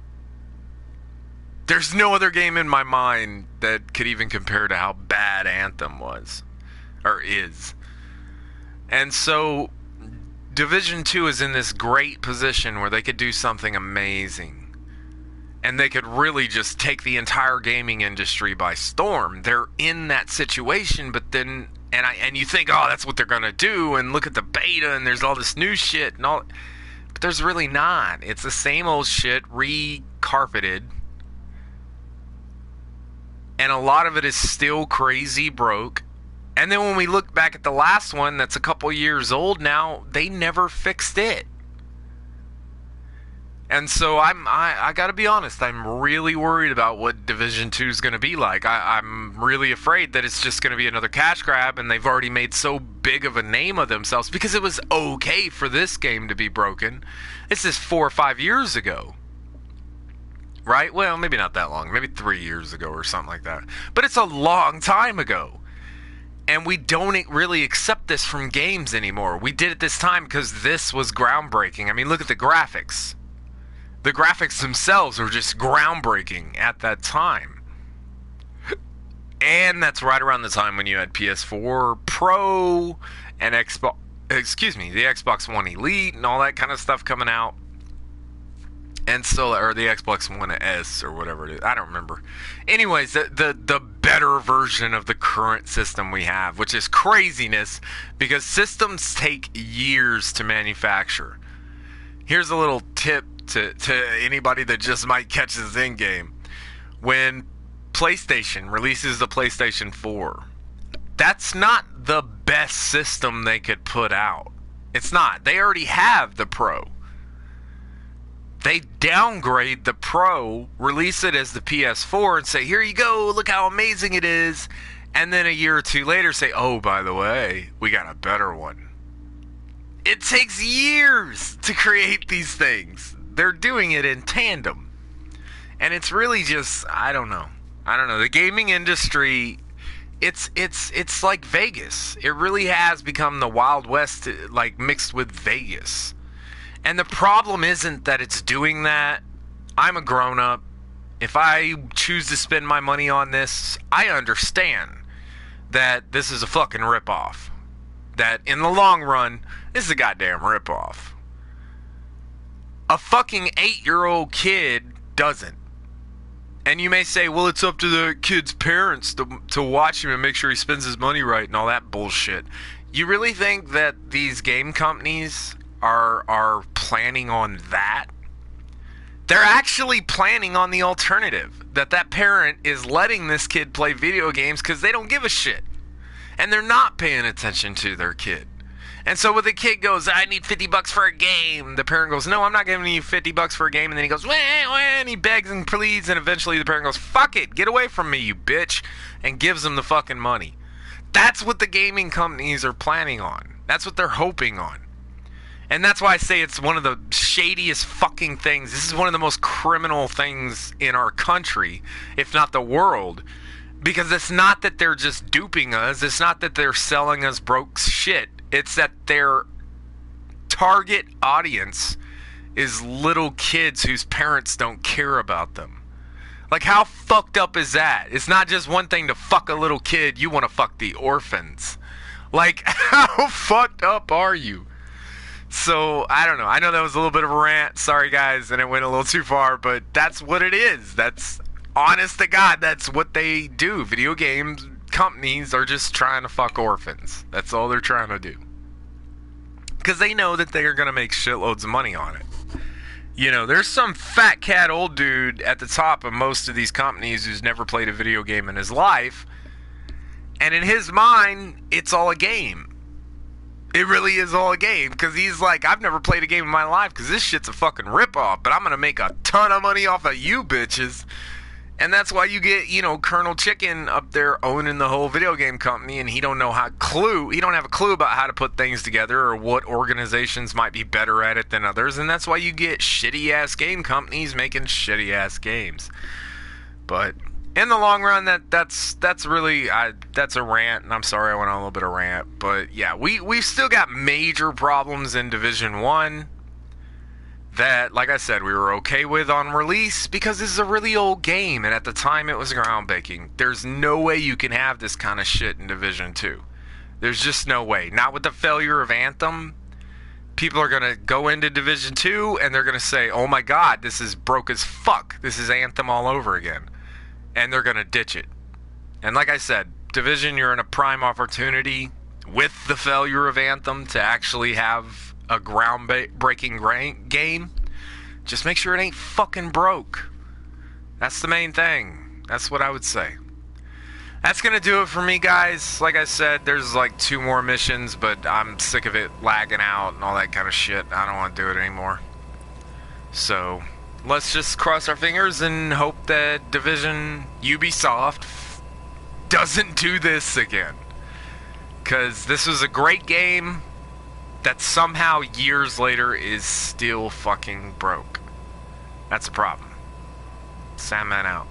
There's no other game in my mind that could even compare to how bad Anthem was. Or is. And so, Division 2 is in this great position where they could do something amazing. And they could really just take the entire gaming industry by storm. They're in that situation, but then, and you think, oh, that's what they're gonna do, and look at the beta, and there's all this new shit, and all, but there's really not. It's the same old shit, re-carpeted, and a lot of it is still crazy broke. And then when we look back at the last one, that's a couple years old now, they never fixed it. And so I gotta be honest, I'm really worried about what Division 2 is gonna be like. I'm really afraid that it's just gonna be another cash grab, and they've already made so big of a name of themselves because it was okay for this game to be broken. This is 4 or 5 years ago. Right? Well, maybe not that long. Maybe 3 years ago or something like that. But it's a long time ago. And we don't really accept this from games anymore. We did it this time because this was groundbreaking. I mean, look at the graphics. The graphics themselves were just groundbreaking at that time. And that's right around the time when you had PS4 Pro and the Xbox One Elite and all that kind of stuff coming out. And so, or the Xbox One S or whatever it is. I don't remember. Anyways, the better version of the current system we have, which is craziness because systems take years to manufacture. Here's a little tip to anybody that just might catch this in game. When PlayStation releases the PlayStation 4, that's not the best system they could put out. It's not. They already have the Pro. They downgrade the Pro, release it as the PS4, and say, here you go, look how amazing it is. And then a year or two later say, oh, by the way, we got a better one. It takes years to create these things. They're doing it in tandem. And it's really just, I don't know. The gaming industry, it's like Vegas. It really has become the Wild West, like mixed with Vegas. And the problem isn't that it's doing that. I'm a grown-up. If I choose to spend my money on this, I understand that this is a fucking ripoff. That in the long run, this is a goddamn ripoff. A fucking 8-year-old kid doesn't. And you may say, well, it's up to the kid's parents to watch him and make sure he spends his money right and all that bullshit. You really think that these game companies are planning on that? They're actually planning on the alternative. That parent is letting this kid play video games because they don't give a shit. And they're not paying attention to their kid. And so when the kid goes, I need $50 for a game, the parent goes, no, I'm not giving you $50 for a game. And then he goes, wah, wah, and he begs and pleads. And eventually the parent goes, fuck it, get away from me, you bitch. And gives him the fucking money. That's what the gaming companies are planning on. That's what they're hoping on. And that's why I say it's one of the shadiest fucking things. This is one of the most criminal things in our country, if not the world. Because it's not that they're just duping us. It's not that they're selling us broke shit. It's that their target audience is little kids whose parents don't care about them. Like, how fucked up is that? It's not just one thing to fuck a little kid. You want to fuck the orphans. Like, how fucked up are you? So, I don't know. I know that was a little bit of a rant. Sorry, guys, and it went a little too far, but that's what it is. That's, honest to God, that's what they do. Video games companies are just trying to fuck orphans. That's all they're trying to do. Because they know that they are going to make shitloads of money on it. You know, there's some fat cat old dude at the top of most of these companies who's never played a video game in his life. And in his mind, it's all a game. It really is all a game. Because he's like, I've never played a game in my life because this shit's a fucking ripoff. But I'm going to make a ton of money off of you bitches. And that's why you get, you know, Colonel Chicken up there owning the whole video game company, and he don't have a clue about how to put things together or what organizations might be better at it than others, and that's why you get shitty ass game companies making shitty ass games. But in the long run, that's really that's a rant, and I'm sorry I went on a little bit of rant, but yeah, we've still got major problems in Division 1. That, like I said, we were okay with on release because this is a really old game, and at the time it was groundbreaking. There's no way you can have this kind of shit in Division 2. There's just no way. Not with the failure of Anthem. People are going to go into Division 2 and they're going to say, oh my god, this is broke as fuck. This is Anthem all over again. And they're going to ditch it. And like I said, Division, you're in a prime opportunity with the failure of Anthem to actually have a groundbreaking game. Just make sure it ain't fucking broke. That's the main thing. That's what I would say. That's gonna do it for me, guys. Like I said, there's like 2 more missions, but I'm sick of it lagging out and all that kind of shit. I don't want to do it anymore. So let's just cross our fingers and hope that Division Ubisoft doesn't do this again, because this was a great game that somehow years later is still fucking broke. That's a problem. Sandman out.